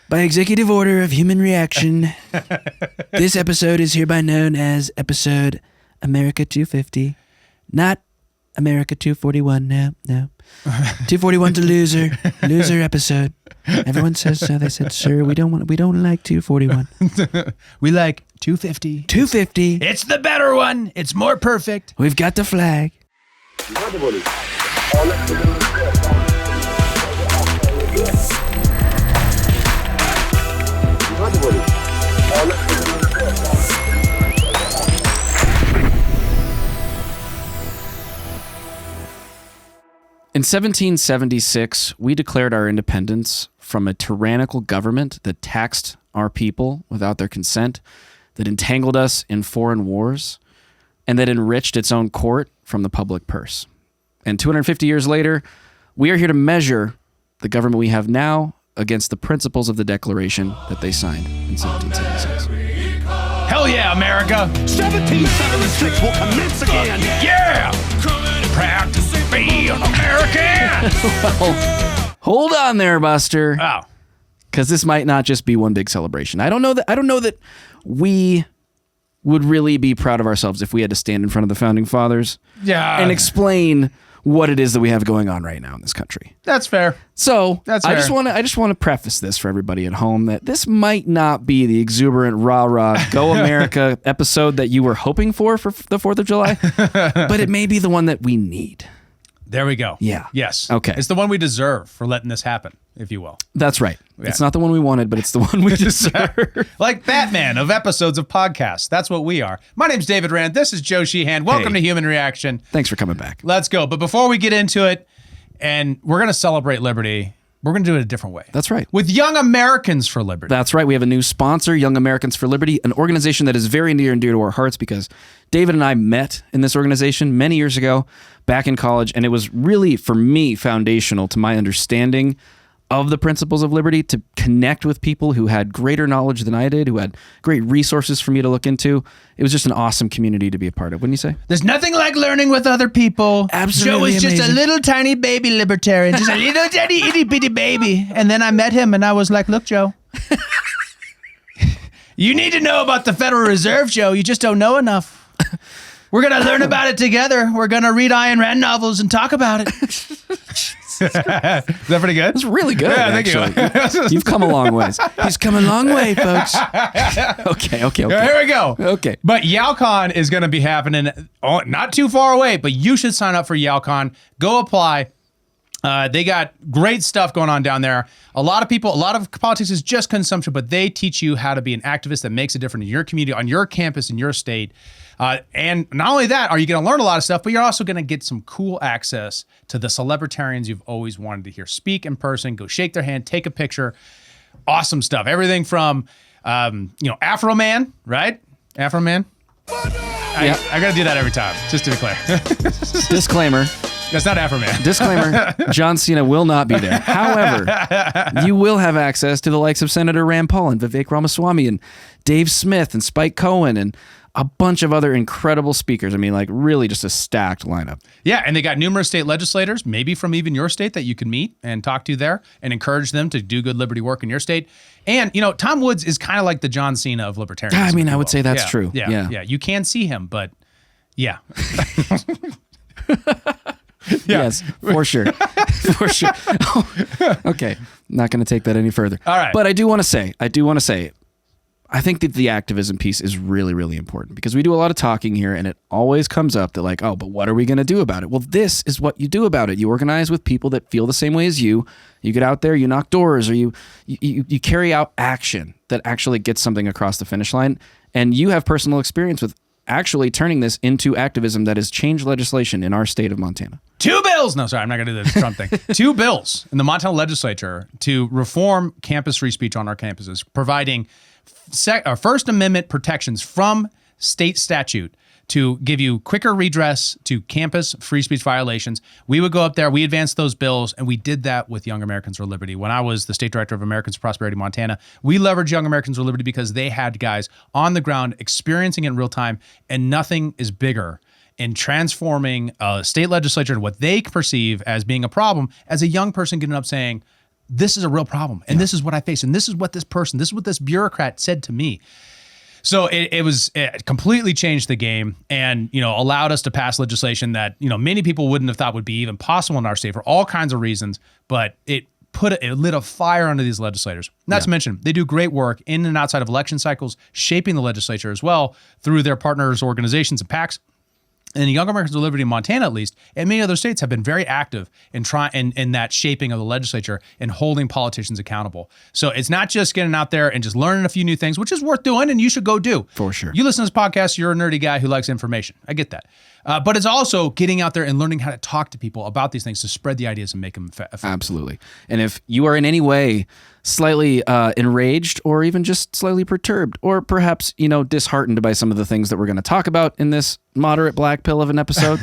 By executive order of Human Reaction, this episode is hereby known as episode America 250. Not America 241, no. 241's a loser episode. Everyone says so. They said, sir, we don't like 241. We like 250. 250. It's the better one. It's more perfect. We've got the flag. In 1776, we declared our independence from a tyrannical government that taxed our people without their consent, that entangled us in foreign wars, and that enriched its own court from the public purse. And 250 years later, we are here to measure the government we have now against the principles of the Declaration that they signed in 1776. Hell yeah, America! 1776 will commence again! Yeah! Proud to be an American! Well, hold on there, Buster. Oh. Because this might not just be one big celebration. I don't know that we would really be proud of ourselves if we had to stand in front of the Founding Fathers and explain what it is that we have going on right now in this country. That's fair. So That's I fair. just want to preface this for everybody at home that this might not be the exuberant rah-rah Go America episode that you were hoping for the 4th of July, but it may be the one that we need. There we go. Yeah. Yes. Okay. It's the one we deserve for letting this happen, if you will. That's right. Yeah. It's not the one we wanted, but it's the one we deserve. Like Batman of episodes of podcasts. That's what we are. My name's David Rand. This is Joe Sheehan. Welcome to Human Reaction. Thanks for coming back. Let's go. But before we get into it, and we're going to celebrate liberty, we're going to do it a different way. That's right. With Young Americans for Liberty. That's right. We have a new sponsor, Young Americans for Liberty, an organization that is very near and dear to our hearts because David and I met in this organization many years ago back in college, and it was really, for me, foundational to my understanding of the principles of liberty, to connect with people who had greater knowledge than I did, who had great resources for me to look into. It was just an awesome community to be a part of, wouldn't you say? There's nothing like learning with other people. Absolutely Joe was just amazing. a little tiny baby libertarian, just a little tiny itty bitty baby. And then I met him and I was like, look, Joe, you need to know about the Federal Reserve, Joe. You just don't know enough. We're going to learn about it together. We're going to read Ayn Rand novels and talk about it. Is that pretty good? It's really good, Yeah, thank actually. you. You've come a long ways. He's come a long way, folks. Okay. Here we go. Okay. But YALCON is going to be happening not too far away, but you should sign up for YALCON. Go apply. They got great stuff going on down there. A lot of politics is just consumption, but they teach you how to be an activist that makes a difference in your community, on your campus, in your state. And not only that, are you going to learn a lot of stuff, but you're also going to get some cool access to the celebritarians you've always wanted to hear speak in person, go shake their hand, take a picture. Awesome stuff. Everything from, Afro Man, right? Afro Man? Yeah. I got to do that every time, just to be clear. Disclaimer. That's not Afro Man. Disclaimer, John Cena will not be there. However, you will have access to the likes of Senator Rand Paul and Vivek Ramaswamy and Dave Smith and Spike Cohen and a bunch of other incredible speakers. I mean, like really just a stacked lineup. Yeah, and they got numerous state legislators, maybe from even your state, that you can meet and talk to there and encourage them to do good liberty work in your state. And, Tom Woods is kind of like the John Cena of libertarianism. I mean, I would will. say that's true. Yeah. You can see him, but yeah. Yes, for sure. For sure. Okay, not going to take that any further. All right. But I do want to say, I think that the activism piece is really, really important because we do a lot of talking here and it always comes up that like, oh, but what are we going to do about it? Well, this is what you do about it. You organize with people that feel the same way as you. You get out there, you knock doors, or you carry out action that actually gets something across the finish line. And you have personal experience with actually turning this into activism that has changed legislation in our state of Montana. 2 bills. No, sorry, I'm not going to do the Trump thing. 2 bills in the Montana legislature to reform campus free speech on our campuses, providing First Amendment protections from state statute to give you quicker redress to campus free speech violations. We would go up there, we advanced those bills, and we did that with Young Americans for Liberty. When I was the state director of Americans for Prosperity Montana, we leveraged Young Americans for Liberty because they had guys on the ground experiencing it in real time, and nothing is bigger in transforming a state legislature and what they perceive as being a problem as a young person getting up saying, this is a real problem. And this is what I face. And this is what this bureaucrat said to me. So it completely changed the game and, allowed us to pass legislation that, many people wouldn't have thought would be even possible in our state for all kinds of reasons. But it lit a fire under these legislators. Not to mention, they do great work in and outside of election cycles, shaping the legislature as well through their partners, organizations, and PACs. And the Young Americans of Liberty in Montana, at least, and many other states have been very active in that shaping of the legislature and holding politicians accountable. So it's not just getting out there and just learning a few new things, which is worth doing and you should go do. For sure. You listen to this podcast, you're a nerdy guy who likes information. I get that. But it's also getting out there and learning how to talk to people about these things to spread the ideas and make them effective. Absolutely. And if you are in any way slightly enraged or even just slightly perturbed or perhaps, disheartened by some of the things that we're going to talk about in this moderate black pill of an episode,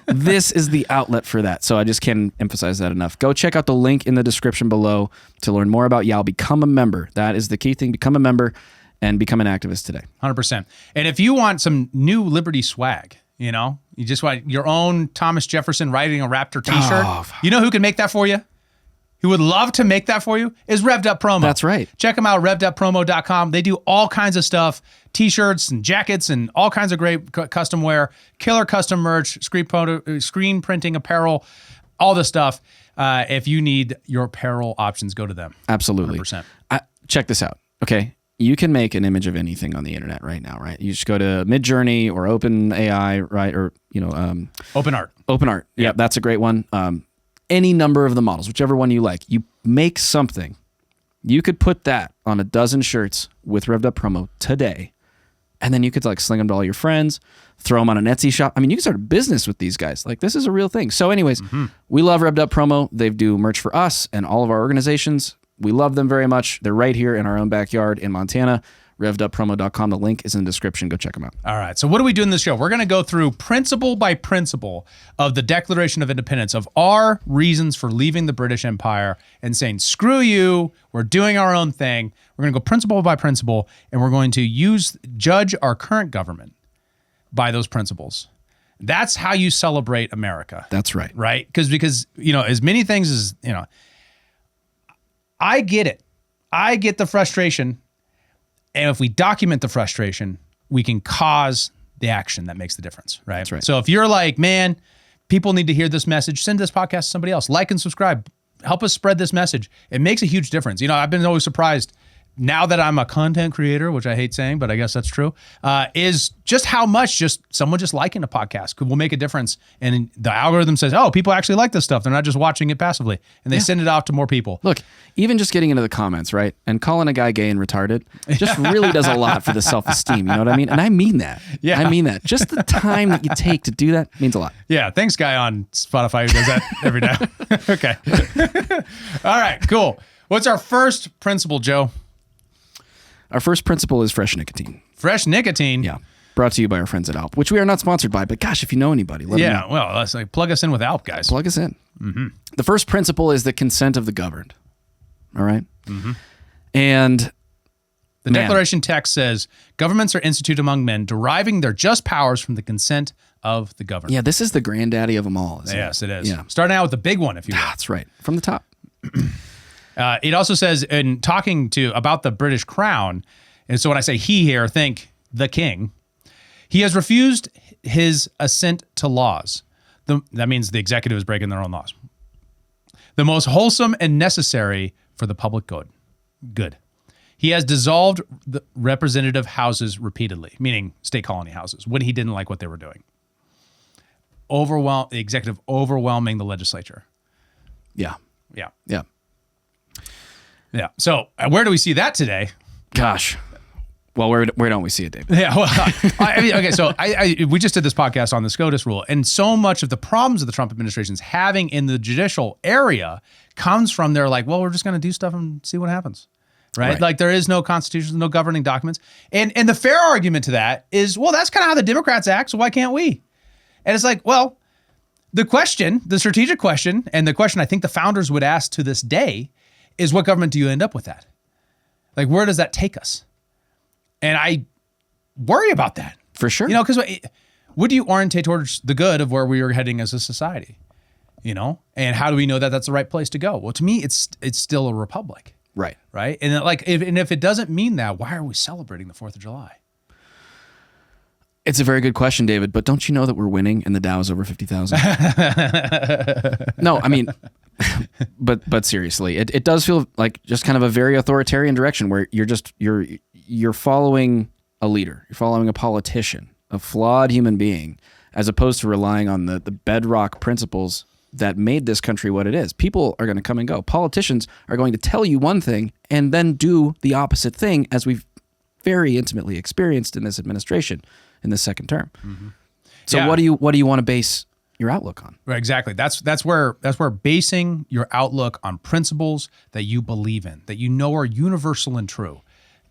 this is the outlet for that. So I just can't emphasize that enough. Go check out the link in the description below to learn more about YAL. Become a member. That is the key thing. Become a member and become an activist today. 100%. And if you want some new Liberty swag, you just want your own Thomas Jefferson riding a Raptor t-shirt, you know who can make that for you? Who would love to make that for you is Revved Up Promo. That's right. Check them out, revveduppromo.com. They do all kinds of stuff, t-shirts and jackets and all kinds of great custom wear, killer custom merch, screen printing apparel, all this stuff. If you need your apparel options, go to them. Absolutely. 100%. Check this out. Okay. You can make an image of anything on the internet right now, right? You just go to Midjourney or OpenAI, right? Or, OpenArt. OpenArt. Yeah, that's a great one. Any number of the models, whichever one you like. You make something. You could put that on a dozen shirts with Revved Up Promo today. And then you could sling them to all your friends, throw them on an Etsy shop. I mean, you can start a business with these guys. This is a real thing. So anyways, we love Revved Up Promo. They do merch for us and all of our organizations. We love them very much. They're right here in our own backyard in Montana. RevvedUpPromo.com. The link is in the description. Go check them out. All right. So what do we do in this show? We're going to go through principle by principle of the Declaration of Independence, of our reasons for leaving the British Empire and saying, screw you, we're doing our own thing. We're going to go principle by principle, and we're going to judge our current government by those principles. That's how you celebrate America. That's right. Right? Because as many things as, I get it. I get the frustration. And if we document the frustration, we can cause the action that makes the difference, right? That's right. So if you're like, man, people need to hear this message, send this podcast to somebody else. Like and subscribe. Help us spread this message. It makes a huge difference. I've been always surprised now that I'm a content creator, which I hate saying, but I guess that's true, is just how much just someone just liking a podcast will make a difference. And the algorithm says, oh, people actually like this stuff. They're not just watching it passively. And they send it out to more people. Look, even just getting into the comments, right? And calling a guy gay and retarded just really does a lot for the self-esteem. You know what I mean? And I mean that. Yeah. I mean that. Just the time that you take to do that means a lot. Yeah. Thanks, guy on Spotify who does that every day. Okay. All right, cool. What's our first principle, Joe? Our first principle is fresh nicotine. Fresh nicotine? Yeah. Brought to you by our friends at ALP, which we are not sponsored by, but gosh, if you know anybody, let them know. Well, let's plug us in with ALP, guys. Plug us in. Mm-hmm. The first principle is the consent of the governed. All right? Mm-hmm. And the Declaration text says, governments are instituted among men, deriving their just powers from the consent of the governed. Yeah, this is the granddaddy of them all, isn't it? Yes, it is. Yeah. Starting out with the big one, if you will. That's right. From the top. It also says, in talking about the British crown, and so when I say he here, think the king, he has refused his assent to laws. That means the executive is breaking their own laws. The most wholesome and necessary for the public good. He has dissolved the representative houses repeatedly, meaning state colony houses, when he didn't like what they were doing. The executive overwhelming the legislature. Yeah. Yeah. Yeah. Yeah. So where do we see that today? Gosh. Well, where don't we see it, Dave? Yeah. Well, okay. So we just did this podcast on the SCOTUS rule, and so much of the problems of the Trump administration's having in the judicial area comes from they're like, well, we're just going to do stuff and see what happens. Right? Like there is no constitution, no governing documents. And the fair argument to that is, well, that's kind of how the Democrats act. So why can't we? And it's like, well, the strategic question, and the question I think the founders would ask to this day is, what government do you end up with that? Like, where does that take us? And I worry about that. For sure. Because would you orientate towards the good of where we are heading as a society? you know? And how do we know that that's the right place to go? Well, to me, it's still a republic, Right. right? And if it doesn't mean that, why are we celebrating the 4th of July? It's a very good question, David, but don't you know that we're winning and the Dow is over 50,000? No, I mean, but seriously, it does feel like just kind of a very authoritarian direction where you're following a leader, you're following a politician, a flawed human being, as opposed to relying on the bedrock principles that made this country what it is. People are going to come and go. Politicians are going to tell you one thing and then do the opposite thing, as we've very intimately experienced in this administration in the second term. Mm-hmm. So Yeah. what do you want to base your outlook on? Right, exactly. That's where basing your outlook on principles that you believe in, that you know are universal and true,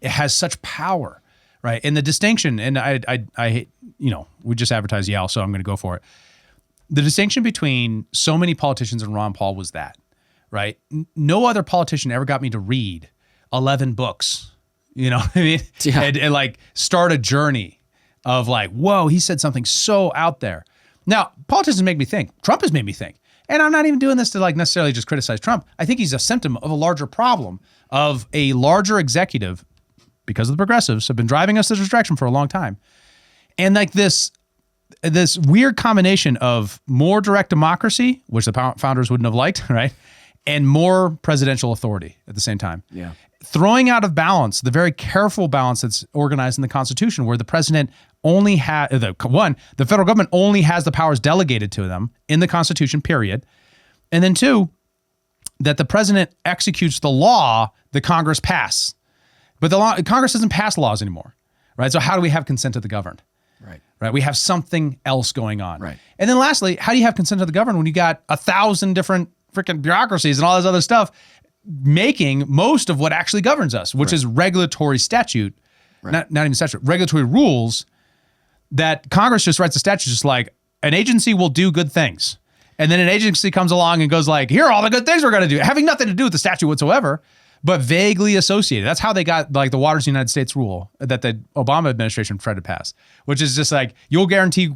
it has such power, right? And the distinction, and I we just advertised YAL, so I'm going to go for it. The distinction between so many politicians and Ron Paul was that, right? No other politician ever got me to read 11 books, you know what I mean? Yeah. And like start a journey of like, whoa, he said something so out there. Now, politicians make me think. Trump has made me think. And I'm not even doing this to like necessarily just criticize Trump. I think he's a symptom of a larger problem of a larger executive, because of the progressives have been driving us this direction for a long time. And like this weird combination of more direct democracy, which the founders wouldn't have liked, right? And more presidential authority at the same time. Yeah. Throwing out of balance the very careful balance that's organized in the Constitution, where the president only has the federal government only has the powers delegated to them in the Constitution, period. And then 2, that the president executes the law the Congress passed. But Congress doesn't pass laws anymore, right? So how do we have consent of the governed? Right. We have something else going on. Right. And then lastly, how do you have consent of the governed when you got 1,000 different freaking bureaucracies and all this other stuff making most of what actually governs us, which is regulatory statute, not even statute, regulatory rules that Congress just writes a statute just like an agency will do good things. And then an agency comes along and goes like, here are all the good things we're going to do, having nothing to do with the statute whatsoever, but vaguely associated. That's how they got like the Waters of the United States rule that the Obama administration tried to pass, which is just like, you'll guarantee,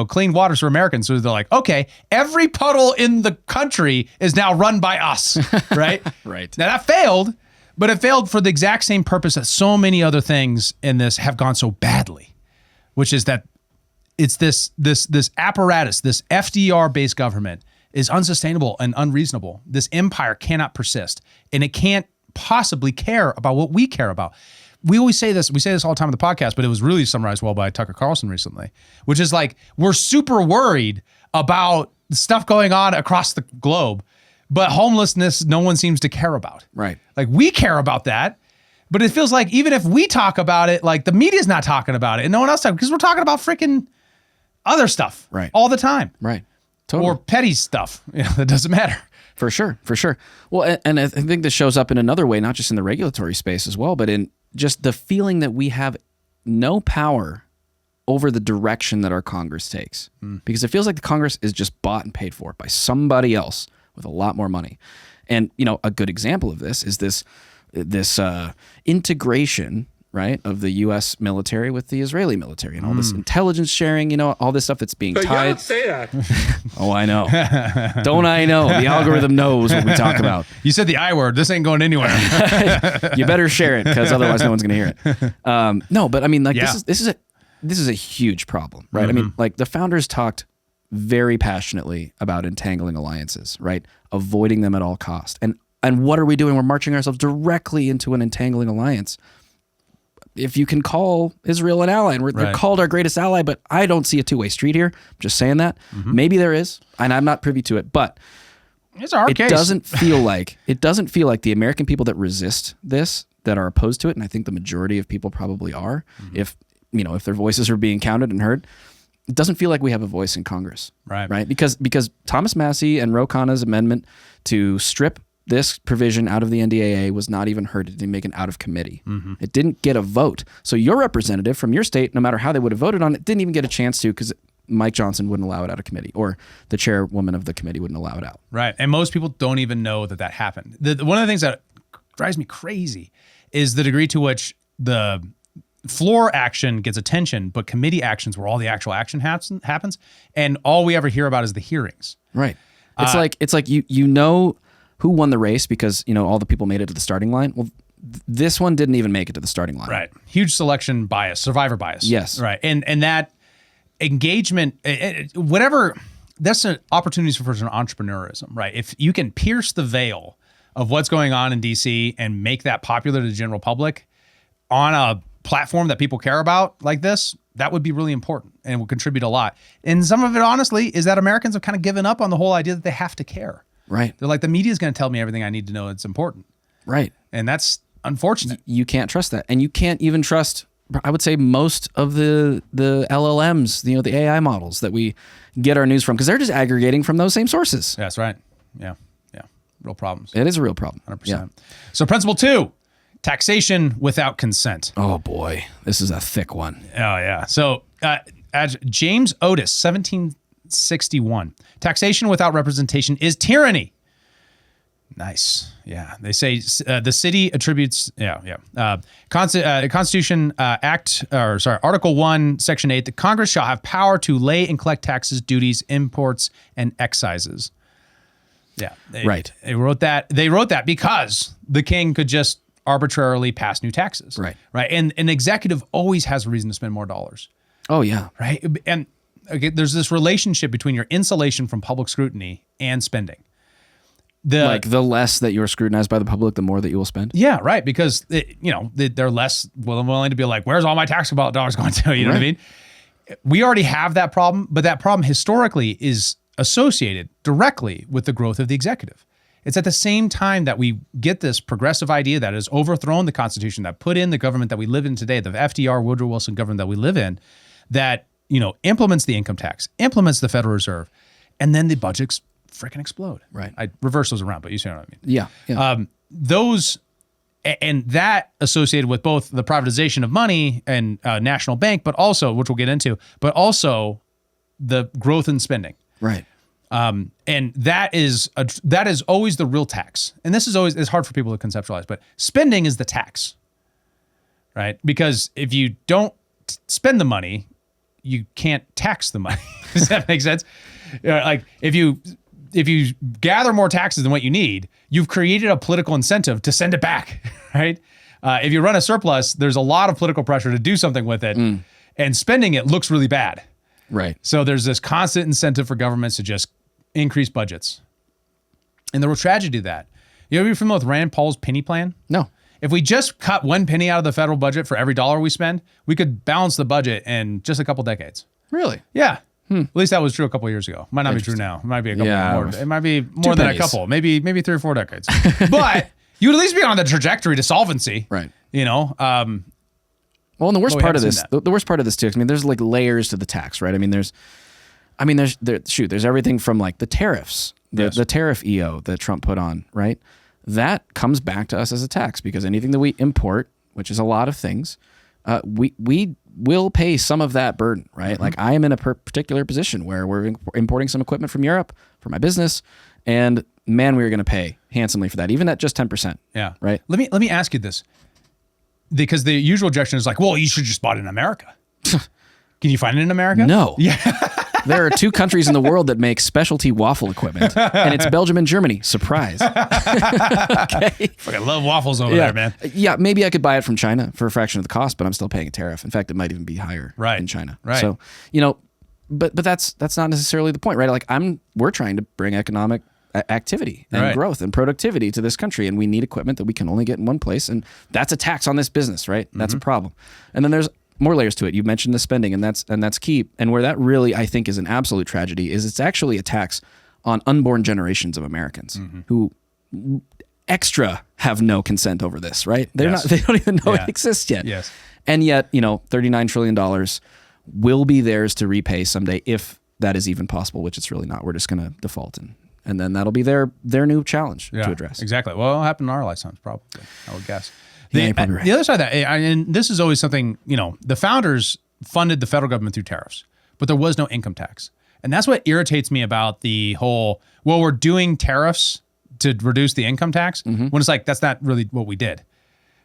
clean waters for Americans. So they're like, okay, every puddle in the country is now run by us, right? Right. Now that failed, but it failed for the exact same purpose that so many other things in this have gone so badly, which is that it's this apparatus, this FDR-based government is unsustainable and unreasonable. This empire cannot persist, and it can't possibly care about what we care about. We always say this, we say this all the time on the podcast, but it was really summarized well by Tucker Carlson recently, which is like, we're super worried about stuff going on across the globe, but homelessness, no one seems to care about. Right. Like we care about that, but it feels like even if we talk about it, like the media's not talking about it and no one else talking, because we're talking about freaking other stuff all the time. Right. Totally. Or petty stuff. That doesn't matter. For sure. Well, and I think this shows up in another way, not just in the regulatory space as well, but in just the feeling that we have no power over the direction that our Congress takes. Because it feels like the Congress is just bought and paid for by somebody else with a lot more money. And, a good example of this is this integration, right, of the U.S. military with the Israeli military and all this intelligence sharing, all this stuff that's being tied. Don't say that. Oh, I know. Don't I know? The algorithm knows what we talk about. You said the I word. This ain't going anywhere. You better share it because otherwise no one's going to hear it. No, but I mean, like this is a huge problem, right? I mean, like the founders talked very passionately about entangling alliances, right? Avoiding them at all cost. And what are we doing? We're marching ourselves directly into an entangling alliance. If you can call Israel an ally, and they're called our greatest ally, but I don't see a two-way street here. I'm just saying that. Maybe there is, and I'm not privy to it, but it's a hard case. It doesn't feel like the American people that resist this, that are opposed to it, and I think the majority of people probably are, if their voices are being counted and heard, it doesn't feel like we have a voice in Congress. Right? Because Thomas Massey and Ro Khanna's amendment to strip this provision out of the NDAA was not even heard. It didn't make an out of committee. It didn't get a vote. So your representative from your state, no matter how they would have voted on it, didn't even get a chance to because Mike Johnson wouldn't allow it out of committee or the chairwoman of the committee wouldn't allow it out. Right. And most people don't even know that happened. One of the things that drives me crazy is the degree to which the floor action gets attention, but committee actions where all the actual action happens, and all we ever hear about is the hearings. Right. It's like you know who won the race because all the people made it to the starting line. Well, this one didn't even make it to the starting line. Right. Huge selection bias, survivor bias. Yes. Right. And that engagement, whatever, that's an opportunity for entrepreneurism, right? If you can pierce the veil of what's going on in DC and make that popular to the general public on a platform that people care about like this, that would be really important and will contribute a lot. And some of it, honestly, is that Americans have kind of given up on the whole idea that they have to care. Right. They're like, the media is going to tell me everything I need to know that's important. Right. And that's unfortunate. You can't trust that. And you can't even trust, I would say, most of the LLMs, the AI models that we get our news from, because they're just aggregating from those same sources. That's right. Yeah. Real problems. It is a real problem. 100%. Yeah. So principle 2, taxation without consent. Oh boy, this is a thick one. Oh yeah. So James Otis, 1761, taxation without representation is tyranny. Nice. Yeah. They say the city attributes. Constitution Article 1, Section 8. The Congress shall have power to lay and collect taxes, duties, imports, and excises. Yeah. They wrote that. They wrote that because the king could just arbitrarily pass new taxes. Right. And an executive always has a reason to spend more dollars. Oh yeah. Right. And there's this relationship between your insulation from public scrutiny and spending. The less that you're scrutinized by the public, the more that you will spend. Yeah, right. Because they're less willing to be like, where's all my tax dollars going to? You know what I mean? We already have that problem, but that problem historically is associated directly with the growth of the executive. It's at the same time that we get this progressive idea that has overthrown the Constitution, that put in the government that we live in today, the FDR Woodrow Wilson government that we live in, that implements the income tax, implements the Federal Reserve, and then the budgets freaking explode. Right. I reverse those around, but you see what I mean. Yeah. Those and that associated with both the privatization of money and national bank, but also, which we'll get into, but also the growth in spending. Right. And that is always the real tax. And this is always, it's hard for people to conceptualize, but spending is the tax, right? Because if you don't spend the money, you can't tax the money. Does that make sense? Like if you gather more taxes than what you need, you've created a political incentive to send it back, right? If you run a surplus, there's a lot of political pressure to do something with it, and spending it looks really bad. Right. So there's this constant incentive for governments to just increase budgets. And the real tragedy of that, you ever familiar with Rand Paul's penny plan? No. If we just cut 1 penny out of the federal budget for every dollar we spend, we could balance the budget in just a couple decades. Really? Yeah. At least that was true a couple years ago. Might not be true now. It might be a couple more. It might be more than pennies. a couple. Maybe 3 or 4 decades. But you would at least be on the trajectory to solvency. Right. Well, and the worst we part of haven't this, seen the worst part of this too, I mean, there's like layers to the tax, right? There's everything from like the tariffs, the tariff EO that Trump put on, right? That comes back to us as a tax because anything that we import, which is a lot of things, we will pay some of that burden, right? Mm-hmm. Like I am in a particular position where we're importing some equipment from Europe for my business, and man, we're going to pay handsomely for that, even at just 10%. Yeah. Right. Let me ask you this, because the usual objection is like, well, you should just bought it in America. Can you find it in America? No. Yeah. There are 2 countries in the world that make specialty waffle equipment, and it's Belgium and Germany. Surprise. Okay. Fucking love waffles over there, man. Yeah, maybe I could buy it from China for a fraction of the cost, but I'm still paying a tariff. In fact, it might even be higher in China. Right. So, but that's not necessarily the point, right? Like we're trying to bring economic activity and growth and productivity to this country, and we need equipment that we can only get in one place, and that's a tax on this business, right? That's a problem. And then there's more layers to it. You mentioned the spending, and that's key. And where that really, I think, is an absolute tragedy is it's actually a tax on unborn generations of Americans who extra have no consent over this, right? They don't even know it exists yet. Yes. And yet, $39 trillion will be theirs to repay someday if that is even possible, which it's really not. We're just going to default, and then that'll be their new challenge to address. Exactly. Well, it'll happen in our lifetimes, probably, I would guess. You're probably right. The other side of that, and this is always something, the founders funded the federal government through tariffs, but there was no income tax. And that's what irritates me about the whole, well, we're doing tariffs to reduce the income tax, when it's like, that's not really what we did,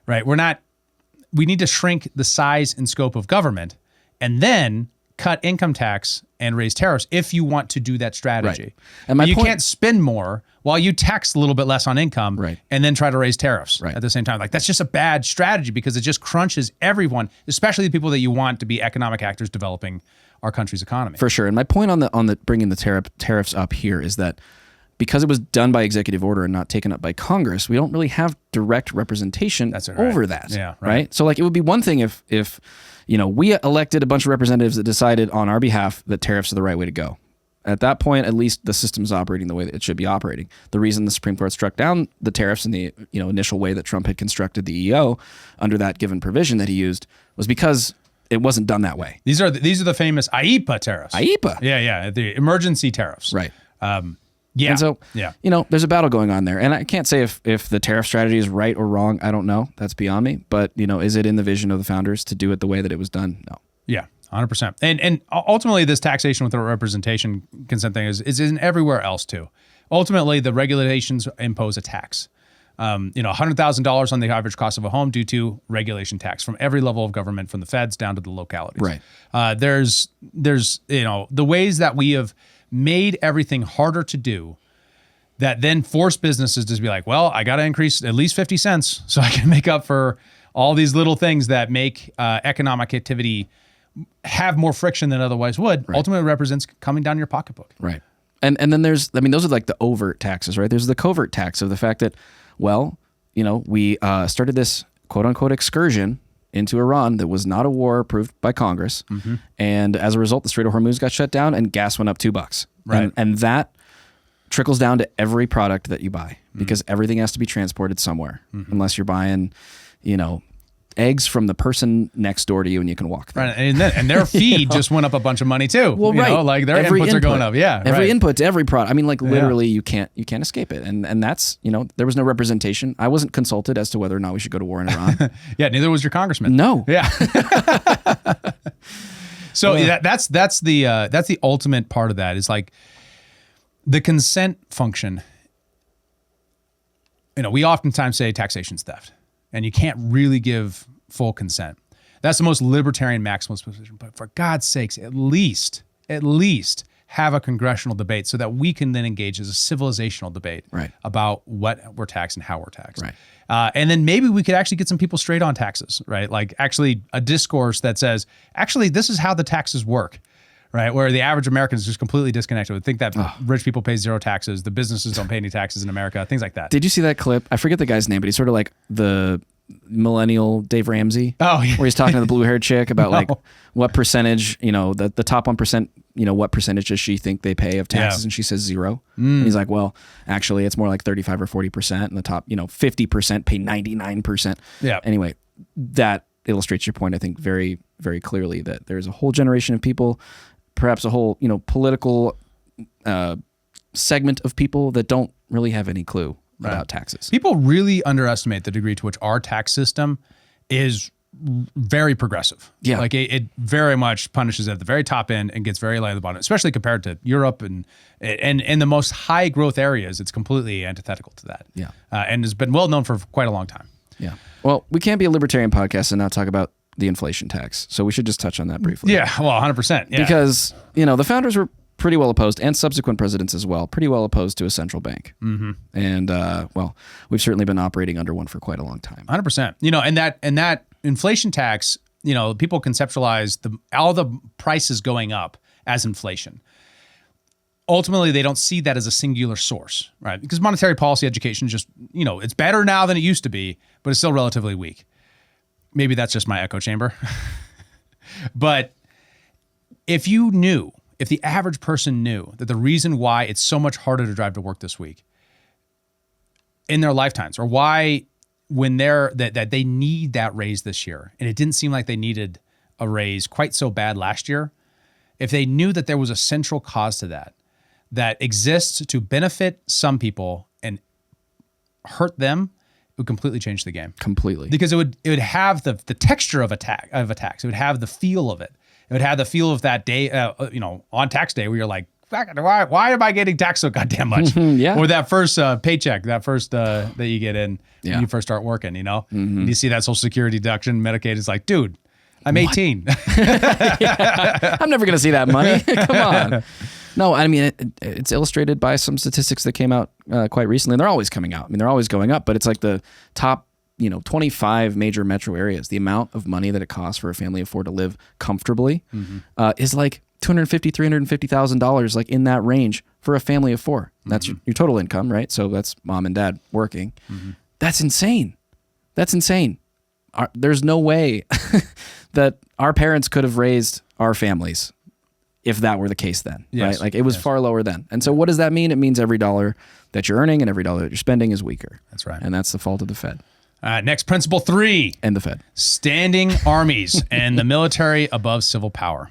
right? We need to shrink the size and scope of government and then cut income tax and raise tariffs if you want to do that strategy. Right. And my you point- can't spend more while you tax a little bit less on income Right. and then try to raise tariffs Right. at the same time. Like that's just a bad strategy because it just crunches everyone, especially the people that you want to be economic actors developing our country's economy. For sure. And my point on the bringing the tariffs up here is that because it was done by executive order and not taken up by Congress, we don't really have direct representation That's right. over that. Yeah, right. So like it would be one thing if we elected a bunch of representatives that decided on our behalf that tariffs are the right way to go. At that point, at least the system's operating the way that it should be operating. The reason the Supreme Court struck down the tariffs in the initial way that Trump had constructed the EO under that given provision that he used was because it wasn't done that way. These are the famous IEEPA tariffs. IEEPA. Yeah, the emergency tariffs. Right. Yeah. And so, yeah. There's a battle going on there. And I can't say if the tariff strategy is right or wrong. I don't know. That's beyond me. But, is it in the vision of the founders to do it the way that it was done? No. Yeah, 100%. And ultimately, this taxation without representation consent thing is in everywhere else too. Ultimately, the regulations impose a tax. $100,000 on the average cost of a home due to regulation tax from every level of government, from the feds down to the localities. Right. There's the ways that we have made everything harder to do that then force businesses to be like, well, I got to increase at least 50 cents so I can make up for all these little things that make economic activity have more friction than otherwise would. Right. Ultimately represents coming down your pocketbook. Right. And then those are like the overt taxes, right? There's the covert tax of the fact that, we started this quote unquote excursion into Iran that was not a war approved by Congress. Mm-hmm. And as a result, the Strait of Hormuz got shut down and gas went up $2. Right. And that trickles down to every product that you buy because everything has to be transported somewhere unless you're buying, eggs from the person next door to you and you can walk there. Right. And their feed just went up a bunch of money too. Well, right. Like their Every inputs are going up. Yeah. Every right. input to every product. I mean, like literally you can't escape it. And that's, there was no representation. I wasn't consulted as to whether or not we should go to war in Iran. Yeah. Neither was your congressman. No. Yeah. So that's the ultimate part of that is like the consent function. We oftentimes say taxation's theft. And you can't really give full consent. That's the most libertarian maximalist position. But for God's sakes, at least have a congressional debate so that we can then engage as a civilizational debate about what we're taxed and how we're taxed. Right. And then maybe we could actually get some people straight on taxes, right? Like actually a discourse that says, actually, this is how the taxes work. Right, where the average American is just completely disconnected. Would think that rich people pay zero taxes, the businesses don't pay any taxes in America, things like that. Did you see that clip? I forget the guy's name, but he's sort of like the millennial Dave Ramsey. Oh, yeah. Where he's talking to the blue-haired chick about like what percentage, the top 1%, what percentage does she think they pay of taxes? Yeah. And she says 0. And he's like, well, actually, it's more like 35 or 40%, and the top, 50% pay 99%. Yeah. Anyway, that illustrates your point, I think, very, very clearly that there's a whole generation of people, perhaps a whole, political segment of people that don't really have any clue about taxes. People really underestimate the degree to which our tax system is very progressive. Yeah. Like it very much punishes at the very top end and gets very light at the bottom, especially compared to Europe and in the most high growth areas. It's completely antithetical to that. Yeah. And has been well known for quite a long time. Yeah. Well, we can't be a libertarian podcast and not talk about the inflation tax. So we should just touch on that briefly. Yeah, well, 100%. Yeah. Because, the founders were pretty well opposed, and subsequent presidents as well, pretty well opposed to a central bank. Mm-hmm. And, we've certainly been operating under one for quite a long time. 100%. And that inflation tax, people conceptualize all the prices going up as inflation. Ultimately, they don't see that as a singular source, right? Because monetary policy education just, it's better now than it used to be, but it's still relatively weak. Maybe that's just my echo chamber. But if the average person knew that the reason why it's so much harder to drive to work this week in their lifetimes, or why when that they need that raise this year, and it didn't seem like they needed a raise quite so bad last year, if they knew that there was a central cause to that exists to benefit some people and hurt them, it would completely change the game. Completely. Because it would have the texture of a tax. It would have the feel of it. It would have the feel of that day, on tax day where you're like, why am I getting taxed so goddamn much? Yeah. Or that first paycheck, that first that you get in when Yeah. you first start working, And you see that Social Security deduction, Medicaid is like, dude, I'm 18. I'm never going to see that money. Come on. No, I mean, it's illustrated by some statistics that came out quite recently. They're always coming out. I mean, they're always going up, but it's like the top 25 major metro areas. The amount of money that it costs for a family of four to live comfortably is like $250,000, $350,000, like in that range for a family of four. That's your total income, right? So that's mom and dad working. That's insane. That's insane. There's no way that our parents could have raised our families if that were the case then, right? Like it was far lower then. And so what does that mean? It means every dollar that you're earning and every dollar that you're spending is weaker. That's right. And that's the fault of the Fed. Next, principle 3. And the Fed. Standing armies and the military above civil power.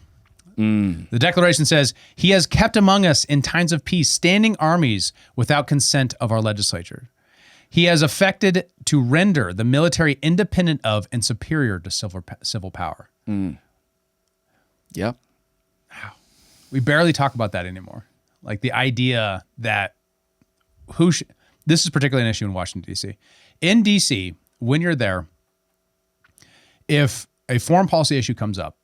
The Declaration says, he has kept among us in times of peace standing armies without consent of our legislature. He has effected to render the military independent of and superior to civil power. Yep. We barely talk about that anymore. Like the idea that this is particularly an issue in Washington, D.C. In D.C., when you're there, if a foreign policy issue comes up,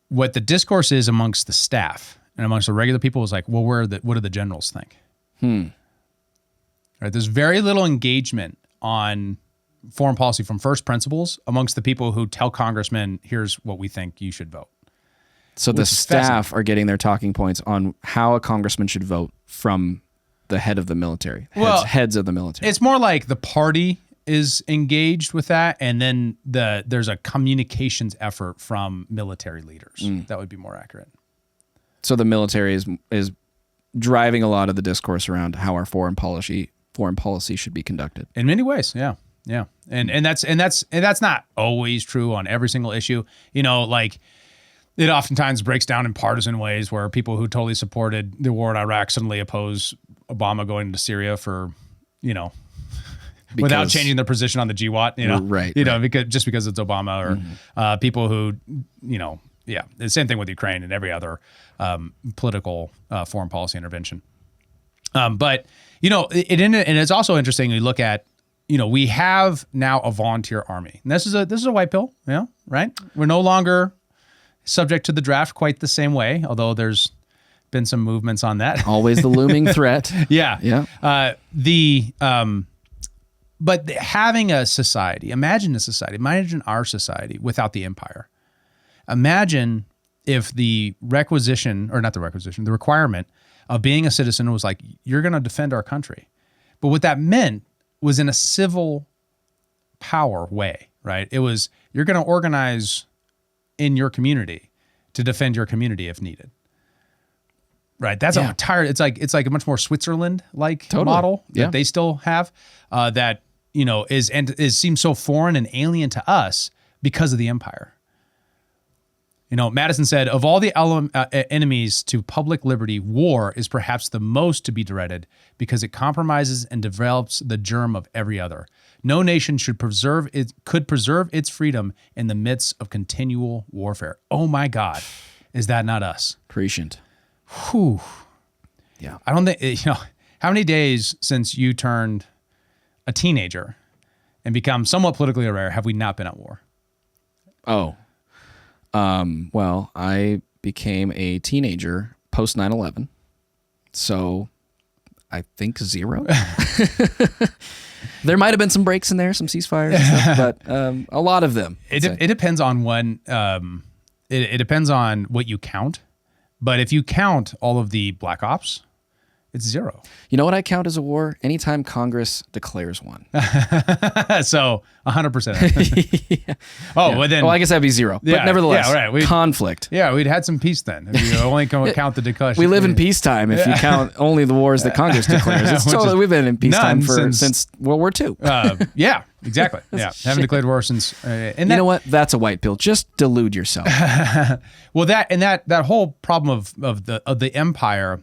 what the discourse is amongst the staff and amongst the regular people is like, well, what do the generals think? Right? There's very little engagement on foreign policy from first principles amongst the people who tell congressmen, here's what we think you should vote. So the staff are getting their talking points on how a congressman should vote from the head of the military, heads of the military. It's more like the party is engaged with that, and then there's a communications effort from military leaders. That would be more accurate. So the military is driving a lot of the discourse around how our foreign policy should be conducted. In many ways, yeah. And that's not always true on every single issue. Like it oftentimes breaks down in partisan ways where people who totally supported the war in Iraq suddenly oppose Obama going to Syria for, without changing their position on the GWAT, right. Because it's Obama or people who, the same thing with Ukraine and every other political foreign policy intervention. But it's also interesting. We look at, we have now a volunteer army, and this is a white pill, right? We're no longer subject to the draft quite the same way, although there's been some movements on that. Always the looming threat. Yeah. But having a society, imagine our society without the empire. Imagine if the requirement of being a citizen was like, you're going to defend our country. But what that meant was in a civil power way, right? It was, you're going to organize in your community to defend your community if needed. Right. That's it's like a much more Switzerland-like model that they still have that, seems so foreign and alien to us because of the empire. Madison said, of all the enemies to public liberty, war is perhaps the most to be dreaded because it compromises and develops the germ of every other. No nation could preserve its freedom in the midst of continual warfare. Oh my God, is that not us? Prescient. Whew. Yeah. I don't think, how many days since you turned a teenager and become somewhat politically aware have we not been at war? Oh. Well, I became a teenager post 9/11, so I think 0. There might have been some breaks in there, some ceasefires, and stuff, but a lot of them. It depends on when. It depends on what you count, but if you count all of the black ops, it's 0. You know what I count as a war? Anytime Congress declares one. So 100%. Yeah. Well then. Well, I guess that'd be 0. But nevertheless, conflict. Yeah, we'd had some peace then. If you only count the declaration. We live in peacetime if you count only the wars that Congress declares. It's totally, we've been in peacetime since World War II. Yeah, exactly. Yeah, haven't declared war since. You know what? That's a white pill. Just delude yourself. Well, that whole problem of the empire.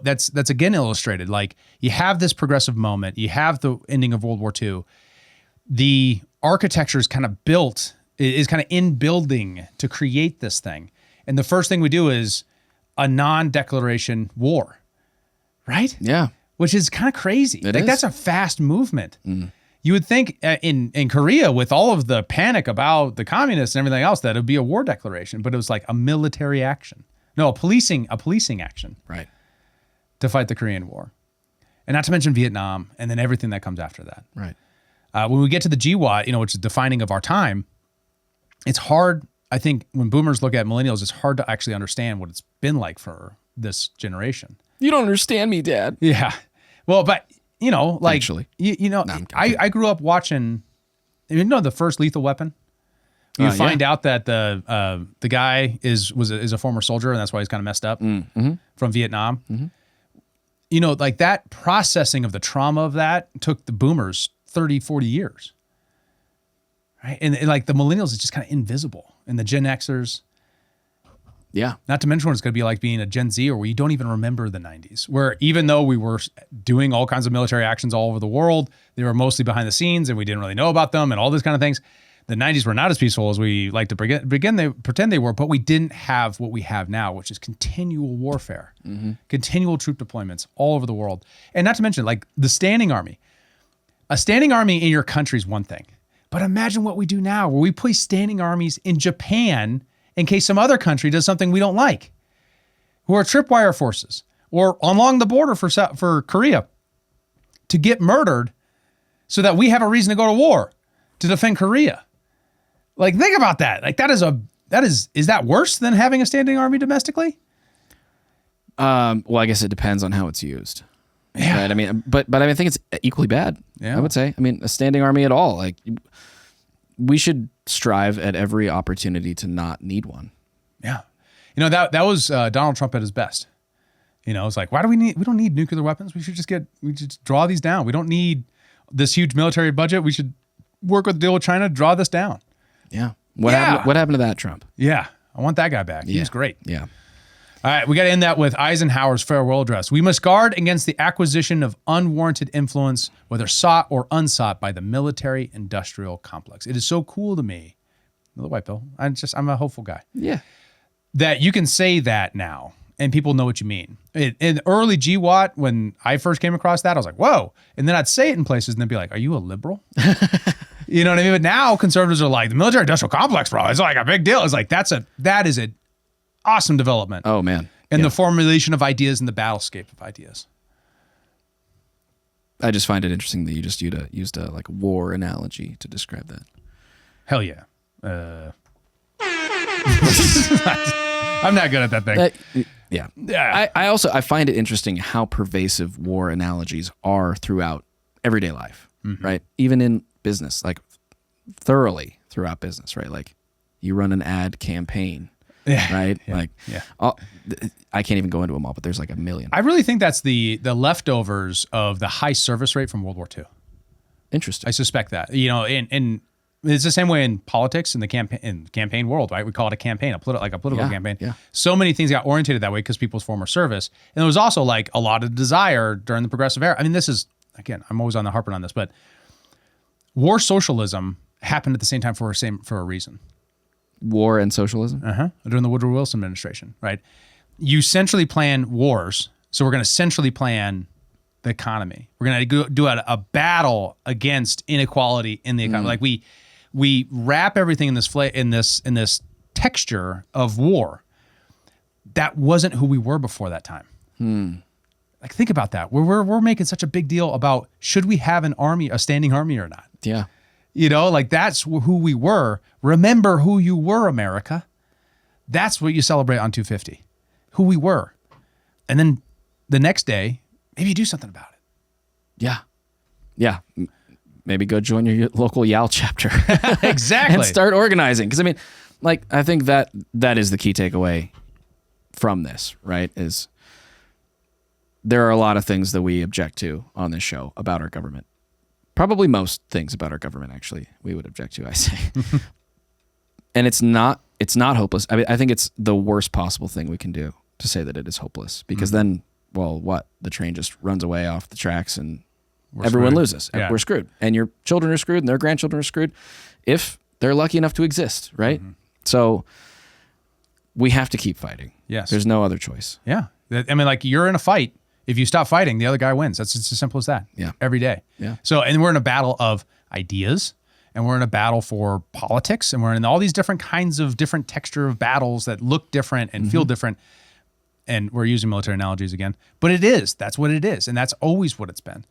That's again illustrated. Like you have this progressive moment, you have the ending of World War II. The architecture is kind of in building to create this thing. And the first thing we do is a non-declaration war, right? Yeah. Which is kind of crazy. That's a fast movement. You would think in Korea, with all of the panic about the communists and everything else, that it would be a war declaration, but it was like a military action. No, a policing action. Right. To fight the Korean War. And not to mention Vietnam and then everything that comes after that. Right. When we get to the GWAT, which is defining of our time, it's hard. I think when boomers look at millennials, it's hard to actually understand what it's been like for this generation. You don't understand me, Dad. Yeah. Well, but like Actually. I grew up watching, the first Lethal Weapon. You find out that the guy is a former soldier, and that's why he's kind of messed up from Vietnam. Mm-hmm. Like that processing of the trauma of that took the boomers 30, 40 years. Right. And like the millennials is just kind of invisible. And the Gen Xers. Yeah. Not to mention what it's going to be like being a Gen Z, or where you don't even remember the 90s, where even though we were doing all kinds of military actions all over the world, they were mostly behind the scenes and we didn't really know about them and all these kind of things. The 90s were not as peaceful as we like to pretend they were, but we didn't have what we have now, which is continual warfare, continual troop deployments all over the world. And not to mention like the standing army. A standing army in your country is one thing, but imagine what we do now, where we place standing armies in Japan in case some other country does something we don't like, who are tripwire forces, or along the border for Korea to get murdered so that we have a reason to go to war to defend Korea. Like, think about that. Like, is that worse than having a standing army domestically? Well, I guess it depends on how it's used. Yeah. Right? I mean, but I think it's equally bad. Yeah. I would say. I mean, a standing army at all. Like, we should strive at every opportunity to not need one. Yeah. That was Donald Trump at his best. It's like, we don't need nuclear weapons. We should just draw these down. We don't need this huge military budget. We should work with the deal with China, draw this down. Yeah. What happened to that Trump? Yeah. I want that guy back. He was great. Yeah. All right. We got to end that with Eisenhower's farewell address. We must guard against the acquisition of unwarranted influence, whether sought or unsought by the military industrial complex. It is so cool to me. Another white pill. I'm a hopeful guy. Yeah. That you can say that now and people know what you mean. In early GWAT, when I first came across that, I was like, whoa. And then I'd say it in places and they'd be like, are you a liberal? You know what I mean? But now conservatives are like, the military industrial complex, bro, it's like a big deal. It's like, that is an awesome development. Oh, man. And the formulation of ideas and the battlescape of ideas. I just find it interesting that you just used a like war analogy to describe that. Hell yeah. I'm not good at that thing. Yeah. I find it interesting how pervasive war analogies are throughout everyday life, right? Even in business, like thoroughly throughout business, right? Like you run an ad campaign, right? I can't even go into them all, but there's like a million. I really think that's the leftovers of the high service rate from World War II. Interesting. I suspect that, and it's the same way in politics in the campaign world, right? We call it a campaign, a political campaign. Yeah. So many things got orientated that way because people's former service. And there was also like a lot of desire during the progressive era. I mean, this is, again, I'm always on the harping on this, but war socialism happened at the same time for a reason. War and socialism? During the Woodrow Wilson administration, right? You centrally plan wars. So we're going to centrally plan the economy. We're going to do a battle against inequality in the economy. Like we wrap everything in this texture of war. That wasn't who we were before that time. Like, think about that. We're making such a big deal about should we have a standing army or not? Yeah. Like that's who we were. Remember who you were, America. That's what you celebrate on 250. Who we were. And then the next day, maybe you do something about it. Yeah. Yeah. Maybe go join your local YAL chapter. Exactly. And start organizing. Because, I mean, like, I think that is the key takeaway from this, right? Is there are a lot of things that we object to on this show about our government. Probably most things about our government, actually, we would object to, I say. And it's not hopeless. I mean, I think it's the worst possible thing we can do to say that it is hopeless. Because then, well, what? The train just runs away off the tracks and everyone loses. Yeah. We're screwed. And your children are screwed and their grandchildren are screwed if they're lucky enough to exist, right? So we have to keep fighting. Yes. There's no other choice. Yeah. I mean, like, you're in a fight. If you stop fighting, the other guy wins. That's just as simple as that. Yeah. Every day. Yeah. So, and we're in a battle of ideas, and we're in a battle for politics, and we're in all these different kinds of different texture of battles that look different and feel different. And we're using military analogies again, but that's what it is. And that's always what it's been.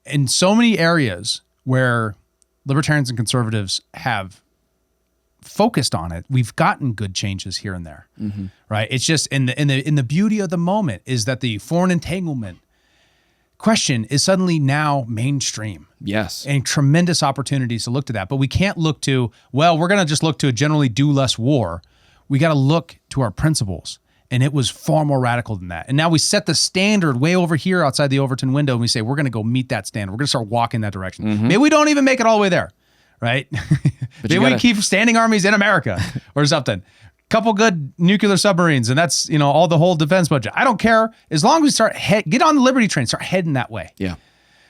In so many areas where libertarians and conservatives have focused on it, we've gotten good changes here and there, right? It's just in the beauty of the moment is that the foreign entanglement question is suddenly now mainstream. Yes. And tremendous opportunities to look to that. But we can't look to, well, we're going to just look to generally do less war. We got to look to our principles. And it was far more radical than that. And now we set the standard way over here outside the Overton window, and we say, we're going to go meet that standard. We're going to start walking that direction. Maybe we don't even make it all the way there, right? Maybe we keep standing armies in America or something. Couple good nuclear submarines, and that's, all the whole defense budget. I don't care. As long as we get on the Liberty train, start heading that way. Yeah.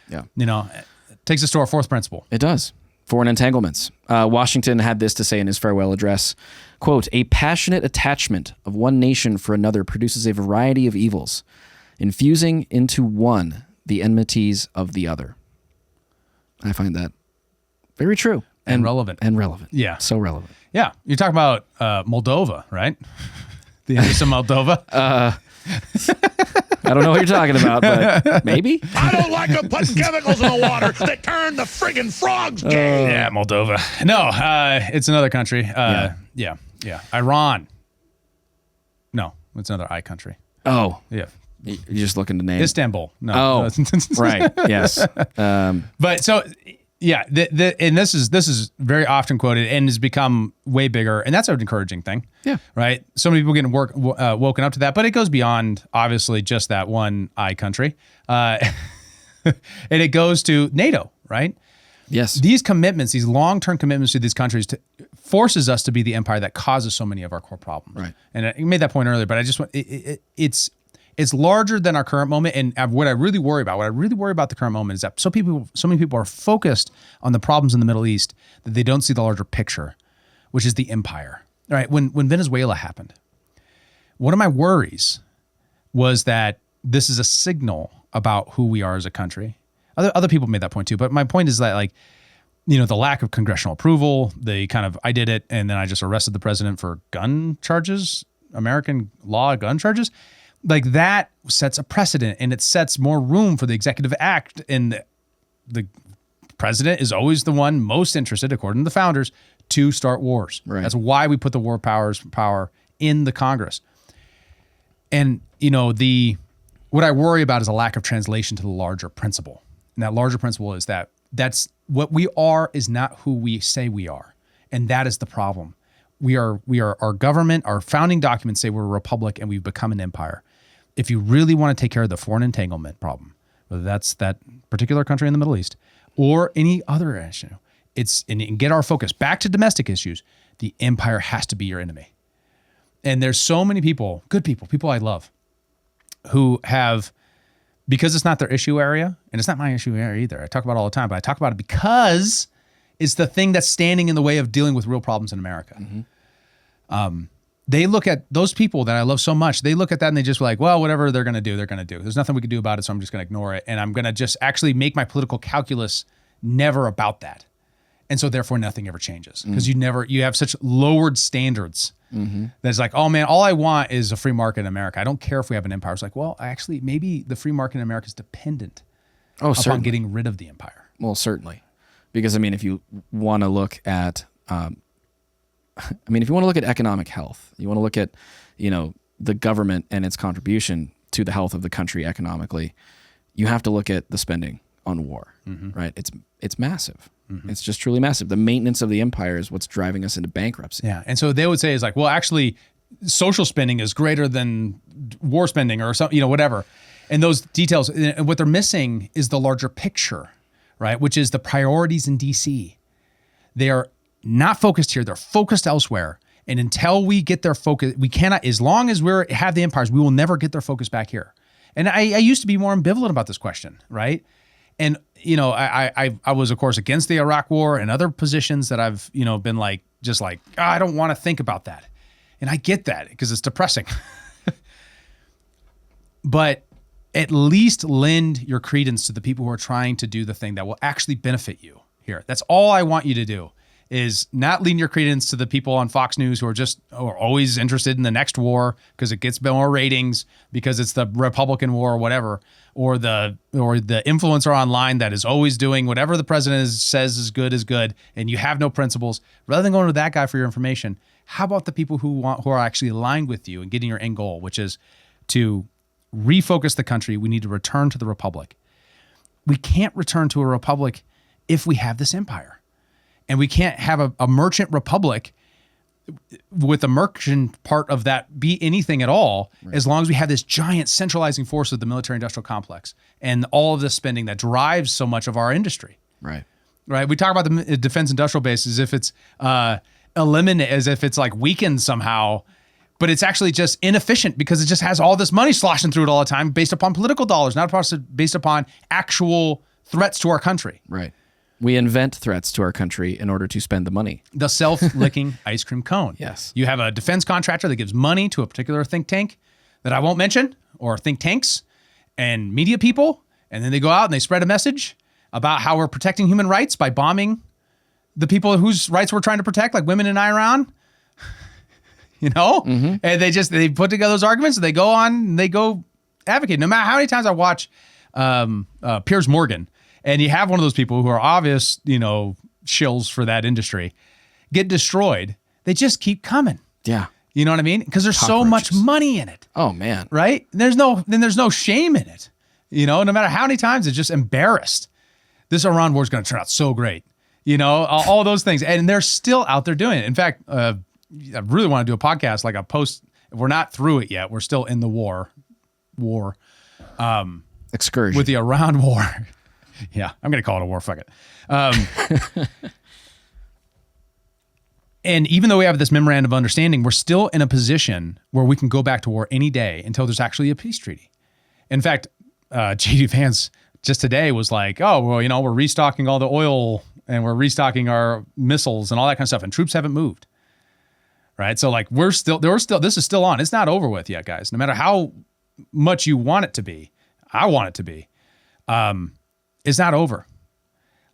Yeah. It takes us to our fourth principle. It does. Foreign entanglements. Washington had this to say in his farewell address, quote, "A passionate attachment of one nation for another produces a variety of evils, infusing into one the enmities of the other." I find that very true. And relevant. And relevant. Yeah. So relevant. Yeah. You're talking about Moldova, right? The enemies of Moldova. I don't know what you're talking about, but maybe. I don't like them putting chemicals in the water that turn the friggin' frogs gay. Yeah, Moldova. No, it's another country. Yeah. Iran. No, it's another I country. Oh. Yeah. You're just looking to name. Istanbul. No. Oh, right. Yes. But so, yeah, and this is very often quoted and has become way bigger, and that's an encouraging thing. Yeah. Right. So many people getting woken up to that, but it goes beyond obviously just that one I country, and it goes to NATO. Right. Yes. These commitments, these long-term commitments to these countries, forces us to be the empire that causes so many of our core problems. Right. And I made that point earlier, but I just want it's larger than our current moment. And what I really worry about the current moment is that so many people are focused on the problems in the Middle East that they don't see the larger picture, which is the empire. All right. When Venezuela happened, one of my worries was that this is a signal about who we are as a country. Other people made that point too, but my point is that the lack of congressional approval, the kind of I did it and then I just arrested the president for gun charges, American law gun charges. Like that sets a precedent, and it sets more room for the executive act. And the president is always the one most interested, according to the founders, to start wars. Right. That's why we put the war power in the Congress. And what I worry about is a lack of translation to the larger principle. And that larger principle is that's what we are is not who we say we are, and that is the problem. We are our government. Our founding documents say we're a republic, and we've become an empire. If you really want to take care of the foreign entanglement problem, whether that's that particular country in the Middle East or any other issue, and get our focus back to domestic issues, the empire has to be your enemy. And there's so many people, good people I love, who have, because it's not their issue area, and it's not my issue area either. I talk about it all the time, but I talk about it because it's the thing that's standing in the way of dealing with real problems in America. They look at those people that I love so much. They look at that and they just like, well, whatever they're going to do, they're going to do. There's nothing we can do about it, so I'm just going to ignore it. And I'm going to just actually make my political calculus never about that. And so therefore nothing ever changes because you have such lowered standards that it's like, oh man, all I want is a free market in America. I don't care if we have an empire. It's like, well, actually maybe the free market in America is dependent upon getting rid of the empire. Well, certainly. Because if you want to look at, if you want to look at economic health, you want to look at, the government and its contribution to the health of the country economically, you have to look at the spending on war, right? It's massive. It's just truly massive. The maintenance of the empire is what's driving us into bankruptcy. Yeah. And so they would say is like, well, actually social spending is greater than war spending or something, whatever. And those details, and what they're missing is the larger picture, right? Which is the priorities in DC. They are not focused here. They're focused elsewhere. And until we get their focus, we cannot, as long as we have the empires, we will never get their focus back here. And I used to be more ambivalent about this question, right? And, I was, of course, against the Iraq War and other positions that I've, been like, I don't want to think about that. And I get that because it's depressing. But at least lend your credence to the people who are trying to do the thing that will actually benefit you here. That's all I want you to do, is not lend your credence to the people on Fox News who are always interested in the next war because it gets more ratings, because it's the Republican war or whatever, or the influencer online that is always doing whatever the president says is good, and you have no principles. Rather than going to that guy for your information, how about the people who are actually aligned with you and getting your end goal, which is to refocus the country. We need to return to the republic. We can't return to a republic if we have this empire. And we can't have a merchant republic with the merchant part of that be anything at all, as long as we have this giant centralizing force of the military industrial complex and all of this spending that drives so much of our industry. Right. We talk about the defense industrial base as if it's eliminated, as if it's like weakened somehow, but it's actually just inefficient because it just has all this money sloshing through it all the time based upon political dollars, not based upon actual threats to our country. Right. We invent threats to our country in order to spend the money. The self-licking ice cream cone. Yes. You have a defense contractor that gives money to a particular think tank that I won't mention, or think tanks and media people, and then they go out and they spread a message about how we're protecting human rights by bombing the people whose rights we're trying to protect, like women in Iran. And they put together those arguments and they go on and they go advocate. No matter how many times I watch Piers Morgan, and you have one of those people who are obvious, shills for that industry, get destroyed. They just keep coming. Yeah. You know what I mean? Because there's so much money in it. Oh man. Right? There's no shame in it. No matter how many times it's just embarrassed. This Iran war is going to turn out so great. All those things. And they're still out there doing it. In fact, I really want to do a podcast, like a post. We're not through it yet. We're still in the war. Excursion. With the Iran war. Yeah, I'm going to call it a war. Fuck it. And even though we have this memorandum of understanding, we're still in a position where we can go back to war any day until there's actually a peace treaty. In fact, J.D. Vance just today was like, oh, well, we're restocking all the oil and we're restocking our missiles and all that kind of stuff, and troops haven't moved. Right? So like this is still on. It's not over with yet, guys. No matter how much you want it to be, I want it to be. It's not over.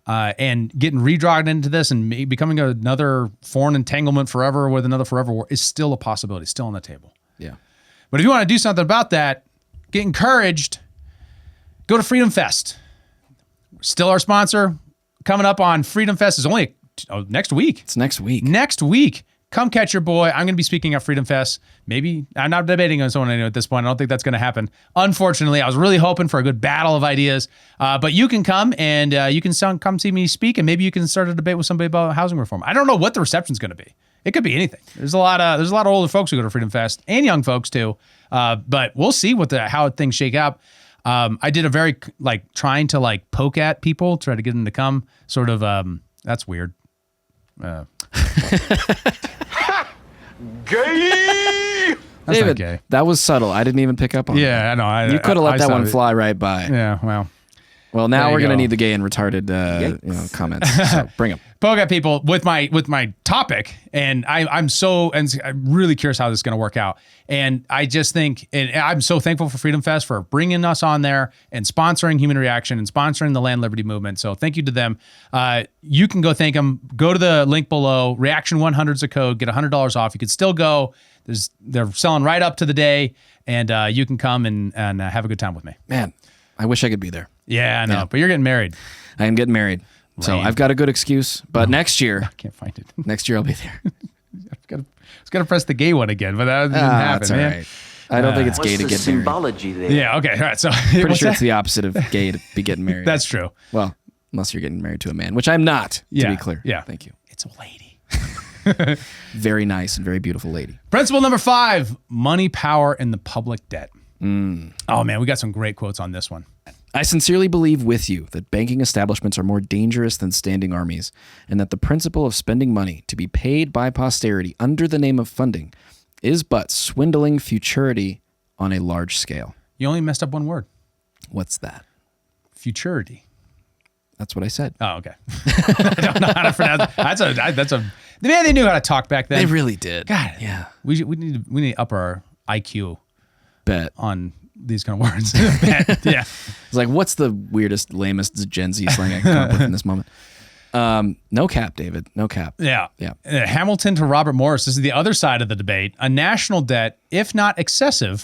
And getting redrawn into this and becoming another foreign entanglement forever with another forever war is still a possibility, still on the table. Yeah. But if you want to do something about that, get encouraged, go to Freedom Fest. Still our sponsor. Coming up on Freedom Fest is only next week. It's next week. Next week. Come catch your boy. I'm going to be speaking at Freedom Fest. Maybe I'm not debating on someone I know at this point. I don't think that's going to happen. Unfortunately, I was really hoping for a good battle of ideas. But you can come and you can come see me speak, and maybe you can start a debate with somebody about housing reform. I don't know what the reception's going to be. It could be anything. There's a lot of older folks who go to Freedom Fest, and young folks too. But we'll see how things shake out. I did a very trying to poke at people, try to get them to come. Sort of. That's weird. Gay! That's David, not gay. that was subtle. I didn't even pick up on it. Yeah, I know. You could have let that one fly right by. Yeah, well. Well, now There we're you going to go. need the gay and retarded comments. So bring them. Poke at people with my topic, and I'm really curious how this is going to work out. And I just think, and I'm so thankful for Freedom Fest for bringing us on there and sponsoring Human Reaction and sponsoring the Land Liberty Movement. So thank you to them. You can go thank them. Go to the link below. Reaction 100 is a code. Get $100 off. You could still go. They're selling right up to the day, and you can come and have a good time with me. Man, I wish I could be there. Yeah, I know. But you're getting married. I am getting married. So Lame. I've got a good excuse. But next year, I can't find it. next year I'll be there. I was gonna press the gay one again, but that didn't happen, That's all man. right. I don't think it's gay to get married. symbology there? Yeah, okay, all right. So Pretty what's sure that? it's the opposite of gay to be getting married. That's true. Well, unless you're getting married to a man, which I'm not, to Yeah, be clear. yeah. Thank you. It's a lady. Very nice and very beautiful lady. Principle number 5: money, power, and the public debt. Oh man, we got some great quotes on this one. I sincerely believe with you that banking establishments are more dangerous than standing armies, and that the principle of spending money to be paid by posterity under the name of funding is but swindling futurity on a large scale. You only messed up one word. What's that? Futurity. That's what I said. Oh, okay. I don't know how to pronounce it. That's a man. They knew how to talk back then. They really did. God, Yeah. we need to up our IQ Bet. on these kind of words. Yeah. It's like, what's the weirdest, lamest Gen Z slang I can come up with in this moment? No cap, David. No cap. Yeah. Yeah. Hamilton to Robert Morris. This is the other side of the debate. A national debt, if not excessive,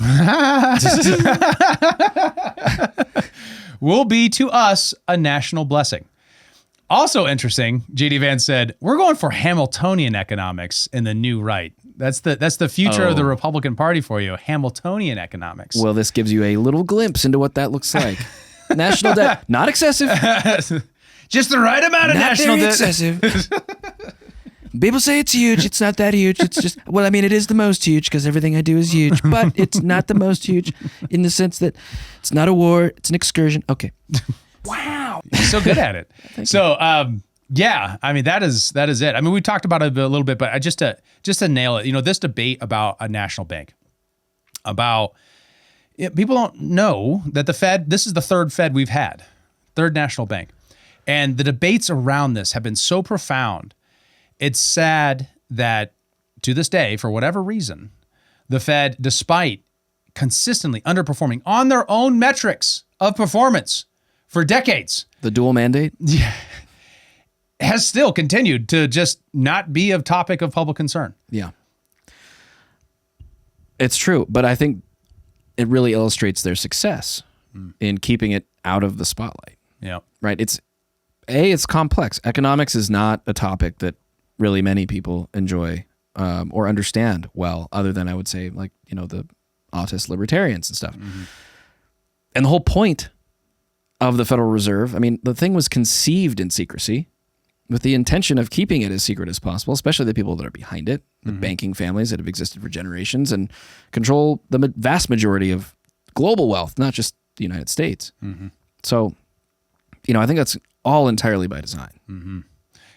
will be to us a national blessing. Also interesting, J.D. Vance said, we're going for Hamiltonian economics in the new right. That's the future of the Republican Party for you, Hamiltonian economics. Well, this gives you a little glimpse into what that looks like. National debt, not excessive. Just the right amount of Not national very debt. excessive. People say it's huge. It's not that huge. It's just, well, I mean, it is the most huge because everything I do is huge, but it's not the most huge in the sense that it's not a war. It's an excursion. Okay. Wow. You're so good at it. So, yeah, I mean, that is it. I mean, we talked about it a little bit, but just to nail it, this debate about a national bank, people don't know that the Fed, this is the third Fed we've had, third national bank. And the debates around this have been so profound. It's sad that to this day, for whatever reason, the Fed, despite consistently underperforming on their own metrics of performance for decades, The dual mandate? has still continued to just not be a topic of public concern. Yeah. It's true, but I think it really illustrates their success in keeping it out of the spotlight. Yeah. Right? It's complex. Economics is not a topic that really many people enjoy or understand well, other than I would say like, the autist libertarians and stuff. Mm-hmm. And the whole point of the Federal Reserve, I mean, the thing was conceived in secrecy with the intention of keeping it as secret as possible, especially the people that are behind it, the banking families that have existed for generations and control the vast majority of global wealth, not just the United States. Mm-hmm. So, I think that's all entirely by design. Mm-hmm.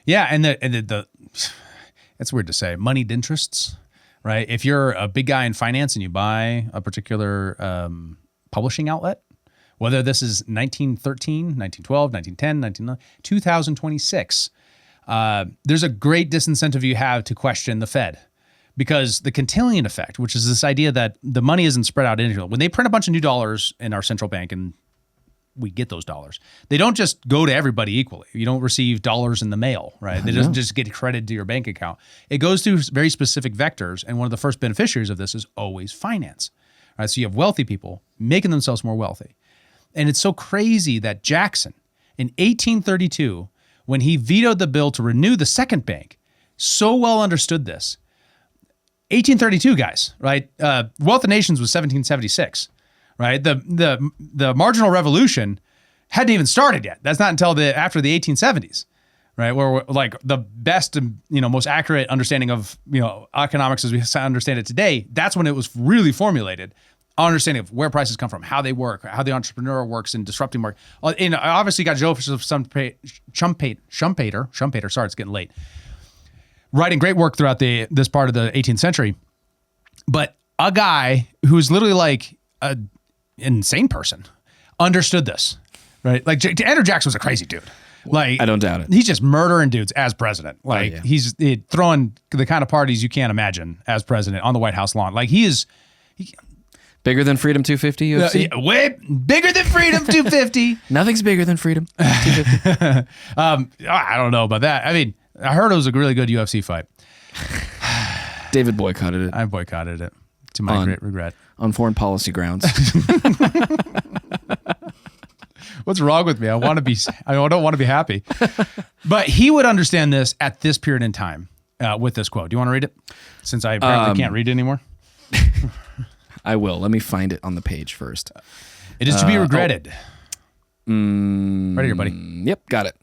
Yeah, and the it's weird to say, moneyed interests, right? If you're a big guy in finance and you buy a particular publishing outlet, whether this is 1913, 1912, 1910, 2026, there's a great disincentive you have to question the Fed, because the Cantillon effect, which is this idea that the money isn't spread out individually. When they print a bunch of new dollars in our central bank and we get those dollars, they don't just go to everybody equally. You don't receive dollars in the mail, right? They doesn't just get credited to your bank account. It goes through very specific vectors, and one of the first beneficiaries of this is always finance, right? So you have wealthy people making themselves more wealthy. And it's so crazy that Jackson, in 1832, when he vetoed the bill to renew the second bank, so well understood this. 1832, guys, right? Wealth of Nations was 1776, right? The marginal revolution hadn't even started yet. That's not until after the 1870s, right? Where we're like the best and most accurate understanding of economics as we understand it today. That's when it was really formulated. Understanding of where prices come from, how they work, how the entrepreneur works in disrupting market. And obviously got Joseph Schumpeter, sorry, it's getting late, writing great work throughout this part of the 18th century. But a guy who's literally like an insane person understood this, right? Like Andrew Jackson was a crazy dude. Like, I don't doubt it. He's just murdering dudes as president. Like he's throwing the kind of parties you can't imagine as president on the White House lawn. Like he Bigger than Freedom 250 UFC? Way bigger than Freedom 250. Nothing's bigger than Freedom 250. I don't know about that. I mean, I heard it was a really good UFC fight. David boycotted it. I boycotted it to my great regret. On foreign policy grounds. What's wrong with me? I don't want to be happy. But he would understand this at this period in time with this quote. Do you want to read it? Since I apparently can't read it anymore. I will. Let me find it on the page first. It is to be regretted. Right here, buddy. Yep, got it.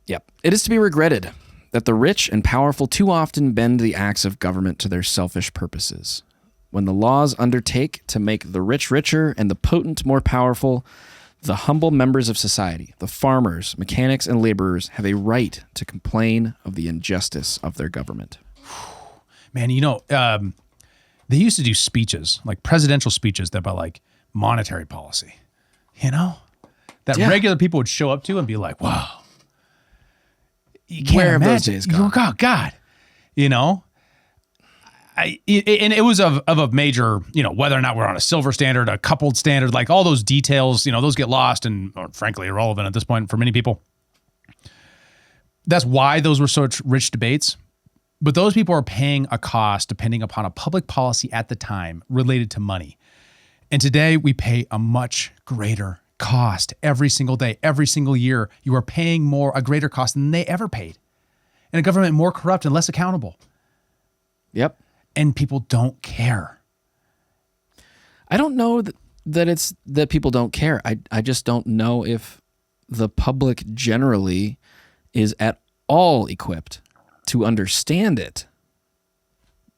Yep. It is to be regretted that the rich and powerful too often bend the axe of government to their selfish purposes. When the laws undertake to make the rich richer and the potent more powerful, the humble members of society, the farmers, mechanics, and laborers have a right to complain of the injustice of their government. Man, they used to do speeches, like presidential speeches that about like monetary policy, that regular people would show up to and be like, wow, you can't Where imagine. have those days gone? Oh, God, And it was of a major, whether or not we're on a silver standard, a coupled standard, like all those details, those get lost and frankly irrelevant at this point for many people. That's why those were such rich debates. But those people are paying a cost depending upon a public policy at the time related to money. And today we pay a much greater cost every single day, every single year. You are paying a greater cost than they ever paid. And a government more corrupt and less accountable. Yep. And people don't care. I don't know that people don't care. I just don't know if the public generally is at all equipped to understand it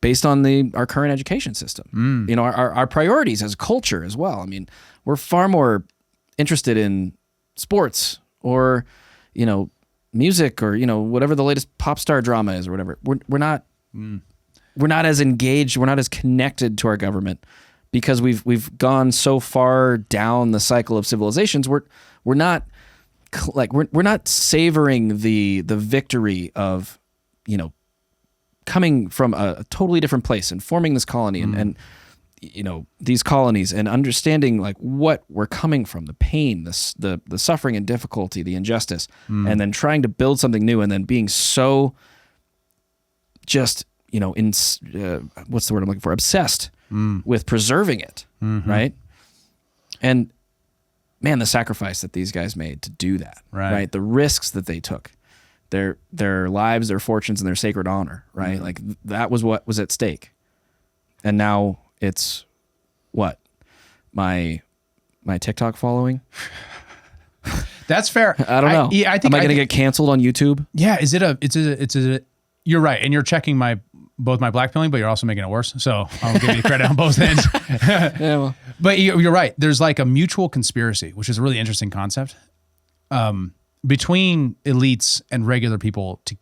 based on our current education system. Our priorities as a culture as well. I mean, we're far more interested in sports or, music or, whatever the latest pop star drama is or whatever. We're not as engaged. We're not as connected to our government because we've gone so far down the cycle of civilizations. We're not savoring the victory of, coming from a totally different place and forming this colony and these colonies and understanding like what we're coming from, the pain, the suffering and difficulty, the injustice, and then trying to build something new and then being so just, what's the word I'm looking for? Obsessed with preserving it. Right. And man, the sacrifice that these guys made to do that, right? The risks that they took, their lives, their fortunes, and their sacred honor, right? Like that was what was at stake. And now it's what? My TikTok following? That's fair. I don't know. I think Am I going to get canceled on YouTube? Yeah. You're right. And you're checking both my blackpilling, but you're also making it worse. So I'll give you credit on both ends. Yeah, well. But you're right. There's like a mutual conspiracy, which is a really interesting concept, between elites and regular people to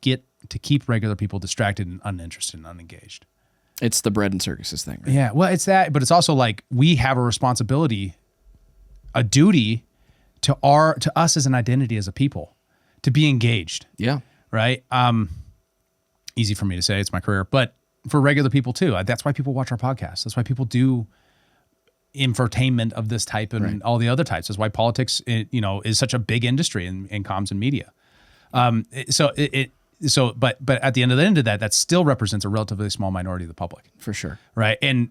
keep regular people distracted and uninterested and unengaged. It's the bread and circuses thing, right? Yeah. Well, it's that, but it's also like we have a responsibility, a duty to us as an identity as a people to be engaged. Yeah. Right. Easy for me to say, it's my career, but for regular people too. That's why people watch our podcast. That's why people do infotainment of this type and all the other types. That's why politics, is such a big industry in comms and media. But at the end of that still represents a relatively small minority of the public. For sure. Right. And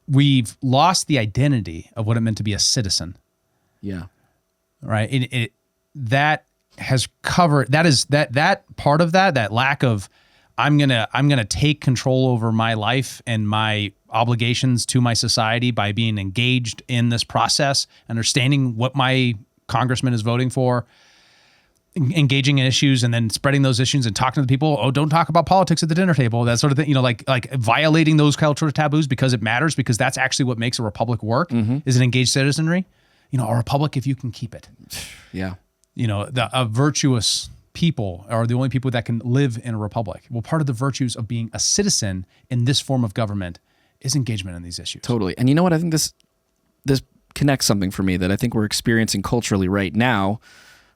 we've lost the identity of what it meant to be a citizen. Yeah. Right. That has covered, that part of that lack of, I'm gonna take control over my life and my obligations to my society by being engaged in this process, understanding what my congressman is voting for, engaging in issues, and then spreading those issues and talking to the people. Oh, don't talk about politics at the dinner table. That sort of thing. Like violating those cultural taboos because it matters, because that's actually what makes a republic work. Is an engaged citizenry. A republic if you can keep it. Yeah. A virtuous people are the only people that can live in a republic. Well, part of the virtues of being a citizen in this form of government is engagement in these issues. Totally. And you know what? I think this connects something for me that I think we're experiencing culturally right now,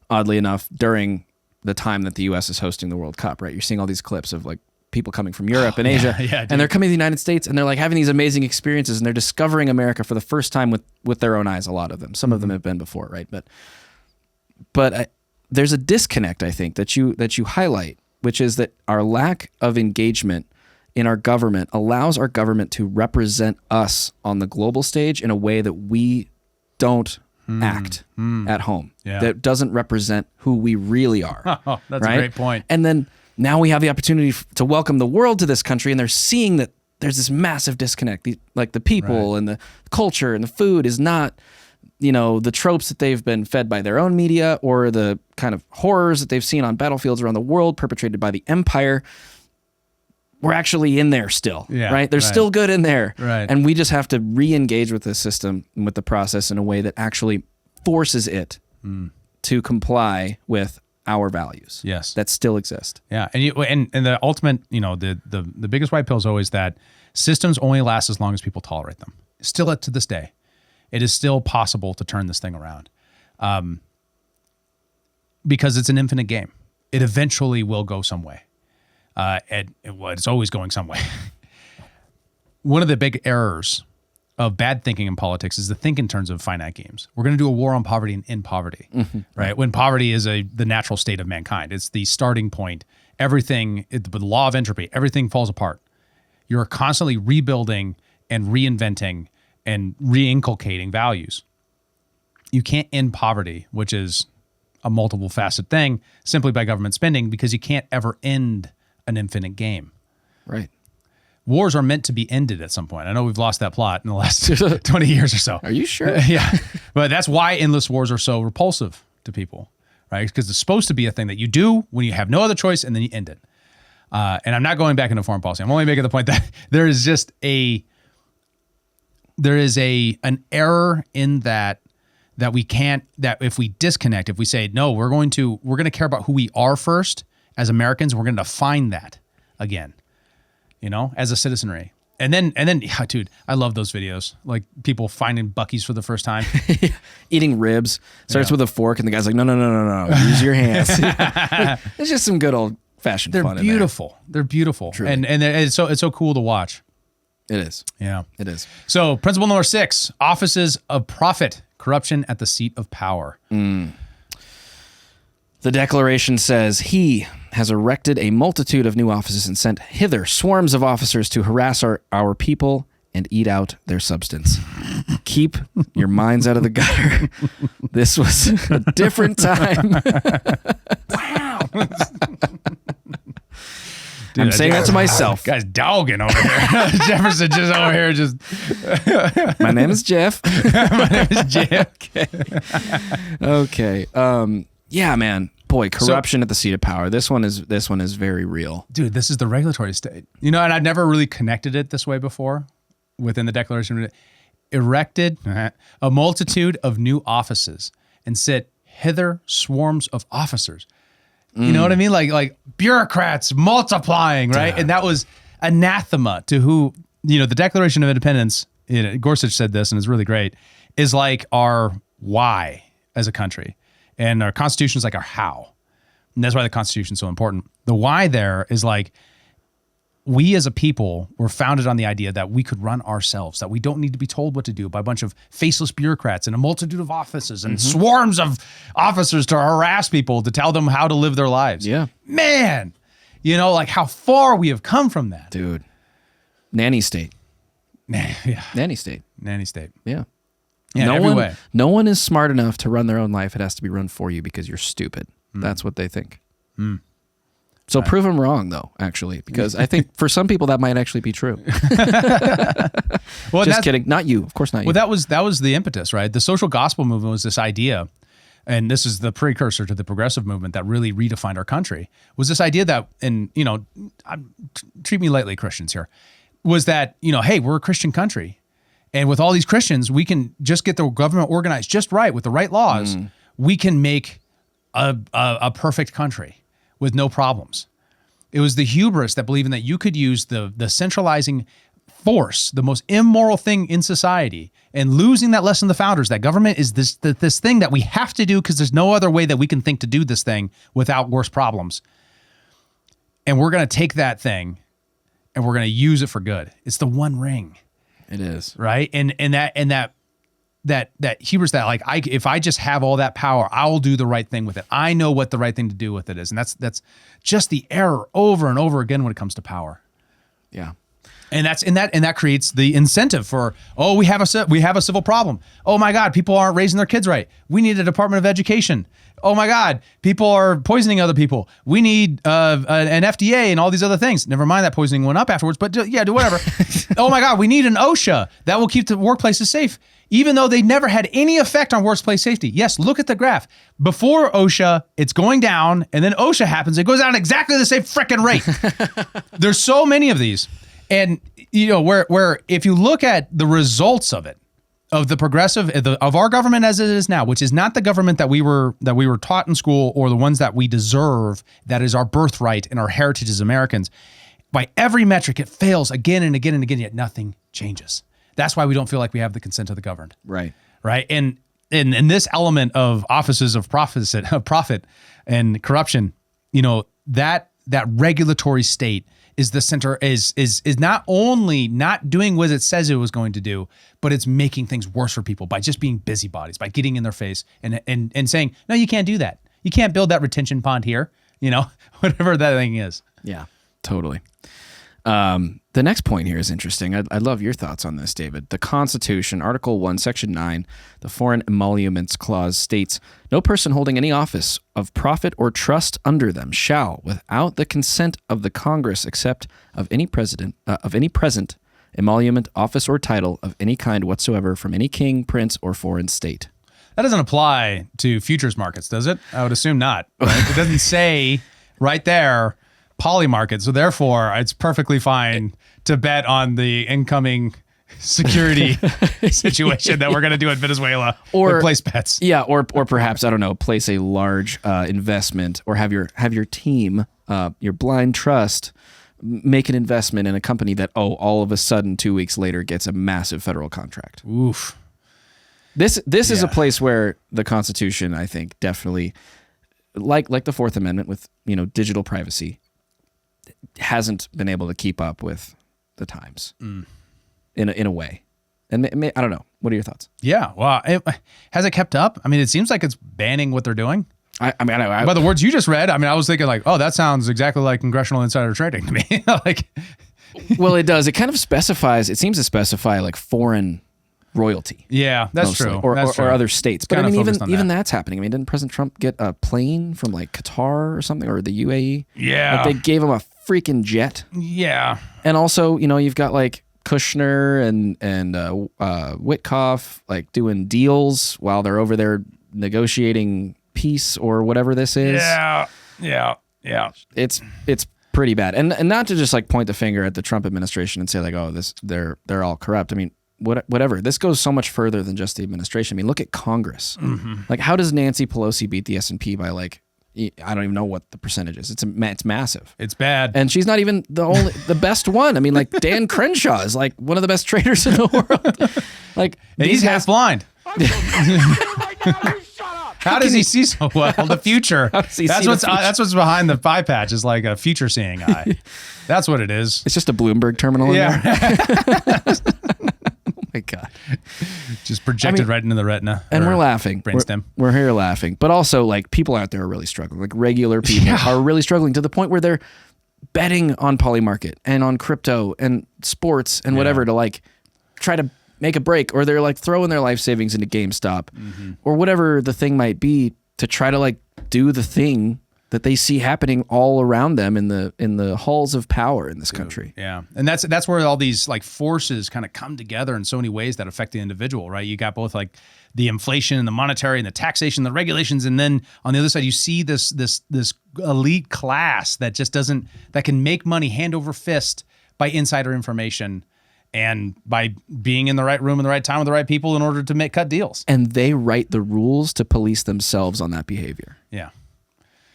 oddly enough, during the time that the U.S. is hosting the World Cup, right? You're seeing all these clips of like people coming from Europe and Asia, and they're coming to the United States and they're like having these amazing experiences and they're discovering America for the first time with their own eyes, a lot of them. Some of them have been before, right? But there's a disconnect, I think, that you highlight, which is that our lack of engagement in our government allows our government to represent us on the global stage in a way that we don't act at home. Yeah. That doesn't represent who we really are. Oh, that's a great point. And then now we have the opportunity to welcome the world to this country, and they're seeing that there's this massive disconnect. The people and the culture and the food is not, the tropes that they've been fed by their own media or the kind of horrors that they've seen on battlefields around the world perpetrated by the empire. We're actually in there still, right? There's still good in there. Right. And we just have to re-engage with the system and with the process in a way that actually forces it to comply with our values. Yes. That still exist. Yeah. And the ultimate, the biggest white pill is always that systems only last as long as people tolerate them. Still to this day. It is still possible to turn this thing around, because it's an infinite game. It eventually will go some way. It's always going some way. one of the big errors of bad thinking in politics is to think in terms of finite games. We're going to do a war on poverty and end poverty, right? When poverty is the natural state of mankind. It's the starting point. Everything, the law of entropy, everything falls apart. You're constantly rebuilding and reinventing and re-inculcating values. You can't end poverty, which is a multiple faceted thing, simply by government spending, because you can't ever end an infinite game. Right. Wars are meant to be ended at some point. I know we've lost that plot in the last 20 years or so. Are you sure? Yeah. But that's why endless wars are so repulsive to people, right? Because it's supposed to be a thing that you do when you have no other choice and then you end it. And I'm not going back into foreign policy. I'm only making the point that there is an error in that we can't, that if we disconnect, if we say, no, we're going to care about who we are first as Americans, we're going to define that again, as a citizenry. And then, yeah, dude, I love those videos. Like people finding Buc-ee's for the first time. Eating ribs. Starts with a fork and the guy's like, no. Use your hands. It's just some good old fashioned fun. They're beautiful. They're beautiful. Truly. And it's so cool to watch. It is. Yeah. It is. So principle number 6, offices of profit, corruption at the seat of power. The Declaration says, he has erected a multitude of new offices and sent hither swarms of officers to harass our people and eat out their substance. Keep your minds out of the gutter. This was a different time. Wow. Dude, I'm saying that to myself. Guy's dogging over here. Jefferson just over here just. My name is Jeff. My name is Jeff. Okay. Yeah, man. Boy, corruption at the seat of power. This one is very real. Dude, this is the regulatory state. And I'd never really connected it this way before within the Declaration. Erected a multitude of new offices and sent hither swarms of officers. You know what I mean? Like bureaucrats multiplying, right? And that was anathema to who, the Declaration of Independence, Gorsuch said this, and it's really great, is like our why as a country. And our Constitution is like our how. And that's why the Constitution is so important. The why there is like, we as a people were founded on the idea that we could run ourselves, that we don't need to be told what to do by a bunch of faceless bureaucrats and a multitude of offices and swarms of officers to harass people, to tell them how to live their lives. Yeah. Man, like how far we have come from that. Dude. Nanny state. Yeah. Nanny state. Nanny state. Yeah. Yeah, in every way. No one is smart enough to run their own life. It has to be run for you because you're stupid. That's what they think. So prove them wrong, though, actually, because I think for some people that might actually be true. Well, just kidding. Not you. Of course not you. Well, that was the impetus, right? The social gospel movement was this idea, and this is the precursor to the progressive movement that really redefined our country, was this idea that, and, treat me lightly, Christians here, was that, hey, we're a Christian country. And with all these Christians, we can just get the government organized just right with the right laws. We can make a perfect country with no problems. It was the hubris that believed in that you could use the centralizing force, the most immoral thing in society, and losing that lesson of the founders, that government is this thing that we have to do because there's no other way that we can think to do this thing without worse problems. And we're going to take that thing and we're going to use it for good. It's the one ring. It is. Right? And that hubris, that like, if I just have all that power, I'll do the right thing with it. I know what the right thing to do with it is. And that's just the error over and over again when it comes to power. Yeah. And that creates the incentive for, we have a civil problem. Oh my God, people aren't raising their kids right. We need a Department of Education. Oh my God, people are poisoning other people. We need an FDA and all these other things. Never mind that poisoning went up afterwards, but do whatever. Oh my God, we need an OSHA that will keep the workplaces safe, even though they never had any effect on workplace safety. Yes, look at the graph. Before OSHA, it's going down, and then OSHA happens, it goes down exactly the same frickin' rate. There's so many of these. And, where if you look at the results of it, of the progressive, of our government as it is now, which is not the government that we were taught in school or the ones that we deserve, that is our birthright and our heritage as Americans, by every metric, it fails again and again and again, yet nothing changes. That's why we don't feel like we have the consent of the governed. Right. Right. And in this element of offices of profit and corruption, that regulatory state is the center, is not only not doing what it says it was going to do, but it's making things worse for people by just being busybodies, by getting in their face and saying, no, you can't do that. You can't build that retention pond here, whatever that thing is. Yeah, totally. The next point here is interesting. I'd love your thoughts on this, David. The Constitution, Article 1, Section 9, the Foreign Emoluments Clause states, no person holding any office of profit or trust under them shall, without the consent of the Congress, accept of any present emolument, office, or title of any kind whatsoever from any king, prince, or foreign state. That doesn't apply to futures markets, does it? I would assume not. Right? It doesn't say right there poly market, so therefore it's perfectly fine to bet on the incoming security situation that we're going to do in Venezuela, or place bets. Yeah, or perhaps, I don't know, place a large investment, or have your team, your blind trust, make an investment in a company that all of a sudden 2 weeks later gets a massive federal contract. Oof. This is a place where the Constitution, I think, definitely, like the Fourth Amendment with digital privacy, hasn't been able to keep up with the times in a way. And I don't know. What are your thoughts? Yeah. Well, has it kept up? I mean, it seems like it's banning what they're doing. I mean, by the words you just read, I mean, I was thinking like, oh, that sounds exactly like congressional insider trading to me. Well, it does. It kind of specifies. It seems to specify like foreign royalty. Yeah, that's mostly, true. Or Other states. But I mean, even that's happening. I mean, didn't President Trump get a plane from like Qatar or something, or the UAE? Yeah. Like they gave him a freaking jet. Yeah. And also, you've got like Kushner and Witkoff like doing deals while they're over there negotiating peace or whatever this is. Yeah. It's pretty bad. And not to just like point the finger at the Trump administration and say like, oh, they're all corrupt. I mean, whatever. This goes so much further than just the administration. I mean, look at Congress. Mm-hmm. Like, how does Nancy Pelosi beat the S&P by like, I don't even know what the percentage is. It's massive. It's bad. And she's not even the best one. I mean, like Dan Crenshaw is like one of the best traders in the world. Like, and he's half blind. How does he see so well? The future. That's what's behind the eye patch is like a future seeing eye. That's what it is. It's just a Bloomberg terminal. Yeah. Oh my God. Just projected right into the retina. And we're laughing. Brainstem. We're here laughing. But also like people out there are really struggling. Like regular people are really struggling to the point where they're betting on Polymarket and on crypto and sports and whatever to like try to make a break, or they're like throwing their life savings into GameStop or whatever the thing might be to try to like do the thing that they see happening all around them in the halls of power in this country. Yeah. And that's where all these like forces kind of come together in so many ways that affect the individual, right? You got both like the inflation and the monetary and the taxation, the regulations, and then on the other side you see this elite class that just that can make money hand over fist by insider information and by being in the right room in the right time with the right people in order to cut deals. And they write the rules to police themselves on that behavior. Yeah.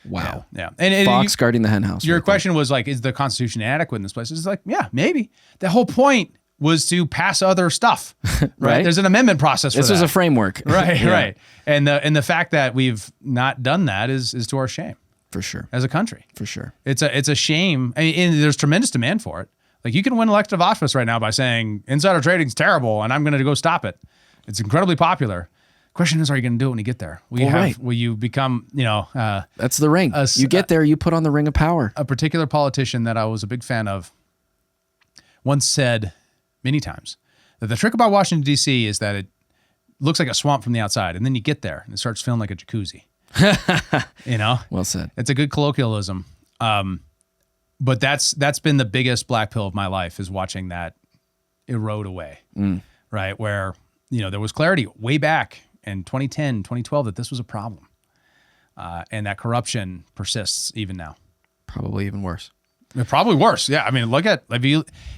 Wow. Yeah. And Fox guarding the hen house. Your question was like, is the Constitution adequate in this place? It's like, yeah, maybe. The whole point was to pass other stuff, right? There's an amendment process for this that. was a framework. Right, right. And the fact that we've not done that is to our shame. For sure. As a country. For sure. It's a shame. I mean, and there's tremendous demand for it. Like you can win elective office right now by saying insider trading's terrible and I'm going to go stop it. It's incredibly popular. Question is, are you going to do it when you get there? Will you become, that's the ring. You get there, you put on the ring of power. A particular politician that I was a big fan of once said many times that the trick about Washington, D.C. is that it looks like a swamp from the outside. And then you get there and it starts feeling like a jacuzzi. Well said. It's a good colloquialism. But that's been the biggest black pill of my life is watching that erode away, right? Where, there was clarity way back in 2010, 2012 that this was a problem. And that corruption persists even now. Probably even worse. Probably worse. Yeah. I mean,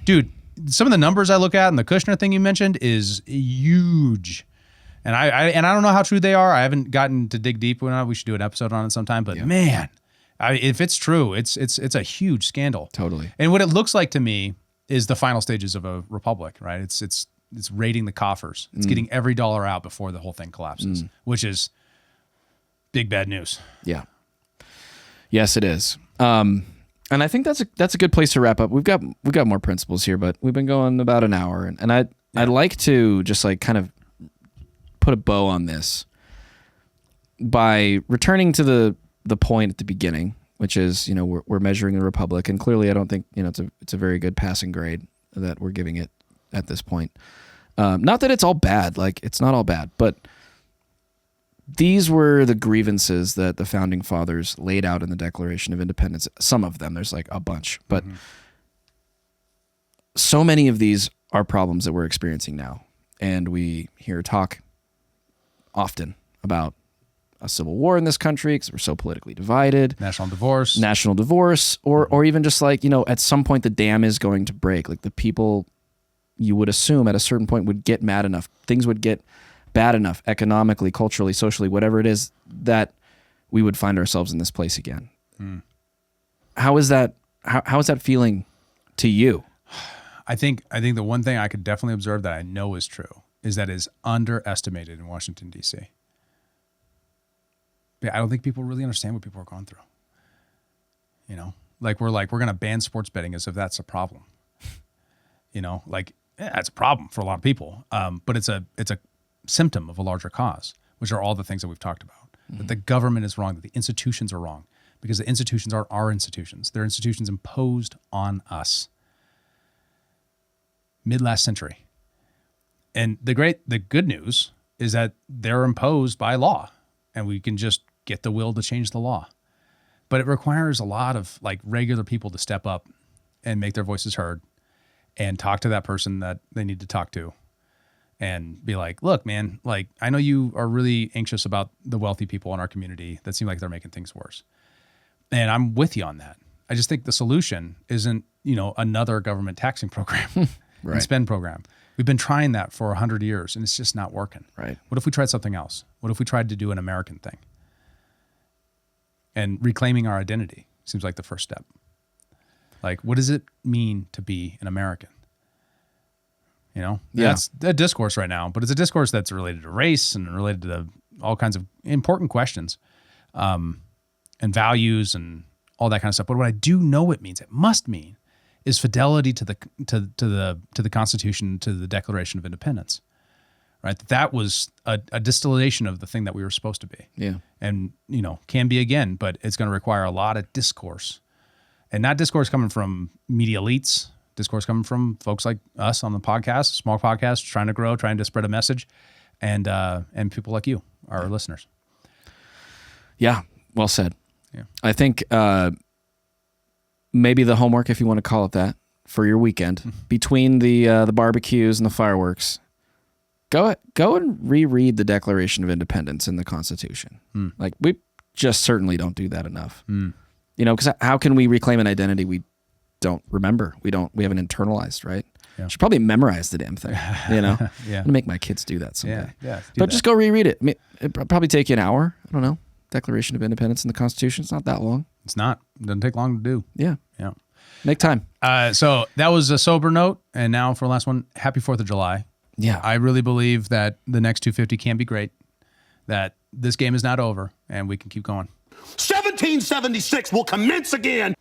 dude, some of the numbers I look at and the Kushner thing you mentioned is huge. And I don't know how true they are. I haven't gotten to dig deep. We should do an episode on it sometime, but man, if it's true, it's a huge scandal. Totally. And what it looks like to me is the final stages of a republic, right? It's raiding the coffers. It's getting every dollar out before the whole thing collapses, which is big bad news. Yeah. Yes, it is. And I think that's a good place to wrap up. We've got more principles here, but we've been going about an hour, and I'd like to just like kind of put a bow on this by returning to the point at the beginning, which is, you know, we're measuring the republic, and clearly I don't think, you know, it's a very good passing grade that we're giving it at this point. Not that it's all bad, like it's not all bad, but these were the grievances that the founding fathers laid out in the Declaration of Independence. Some of them, there's like a bunch, but so many of these are problems that we're experiencing now. And we hear talk often about a civil war in this country because we're so politically divided. National divorce, or even just like, you know, at some point the dam is going to break. Like the people, you would assume at a certain point would get mad enough. Things would get bad enough economically, culturally, socially, whatever it is, that we would find ourselves in this place again. How is that? How is that feeling to you? I think the one thing I could definitely observe that I know is true is that is underestimated in Washington, D.C. Yeah, I don't think people really understand what people are going through. You know, like we're going to ban sports betting as if that's a problem. You know, like it's a problem for a lot of people, but it's a symptom of a larger cause, which are all the things that we've talked about. That the government is wrong, that the institutions are wrong, because the institutions aren't our institutions. They're institutions imposed on us. Mid-last century. And the good news is that they're imposed by law, and we can just get the will to change the law. But it requires a lot of like regular people to step up and make their voices heard and talk to that person that they need to talk to and be like, look, man, like I know you are really anxious about the wealthy people in our community that seem like they're making things worse. And I'm with you on that. I just think the solution isn't, you know, another government taxing program and spend program. We've been trying that for 100 years and it's just not working. Right. What if we tried something else? What if we tried to do an American thing? And reclaiming our identity seems like the first step. Like, what does it mean to be an American? You know, that's a discourse right now, but it's a discourse that's related to race and related to all kinds of important questions, and values and all that kind of stuff. But what I do know it means, it must mean, is fidelity to the Constitution, to the Declaration of Independence. Right, that was a distillation of the thing that we were supposed to be. Yeah, and you know, can be again, but it's going to require a lot of discourse, and not discourse coming from media elites. Discourse coming from folks like us on the podcast, small podcast, trying to grow, trying to spread a message, and people like you, our listeners. Yeah, well said. Yeah, I think maybe the homework, if you want to call it that, for your weekend between the barbecues and the fireworks, go and reread the Declaration of Independence and the Constitution. Like we just certainly don't do that enough. You know, because how can we reclaim an identity we don't remember? We haven't internalized, right? Yeah. Should probably memorize the damn thing, you know? Yeah. I'm gonna make my kids do that someday. Yeah. But just go reread it. I mean, it'll probably take you an hour. I don't know. Declaration of Independence and the Constitution. It's not that long. It's not. It doesn't take long to do. Yeah. Yeah. Make time. So that was a sober note. And now for the last one, happy 4th of July. Yeah. I really believe that the next 250 can be great, that this game is not over and we can keep going. 1776 will commence again.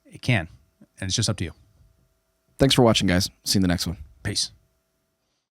It can. And it's just up to you. Thanks for watching, guys. See you in the next one. Peace.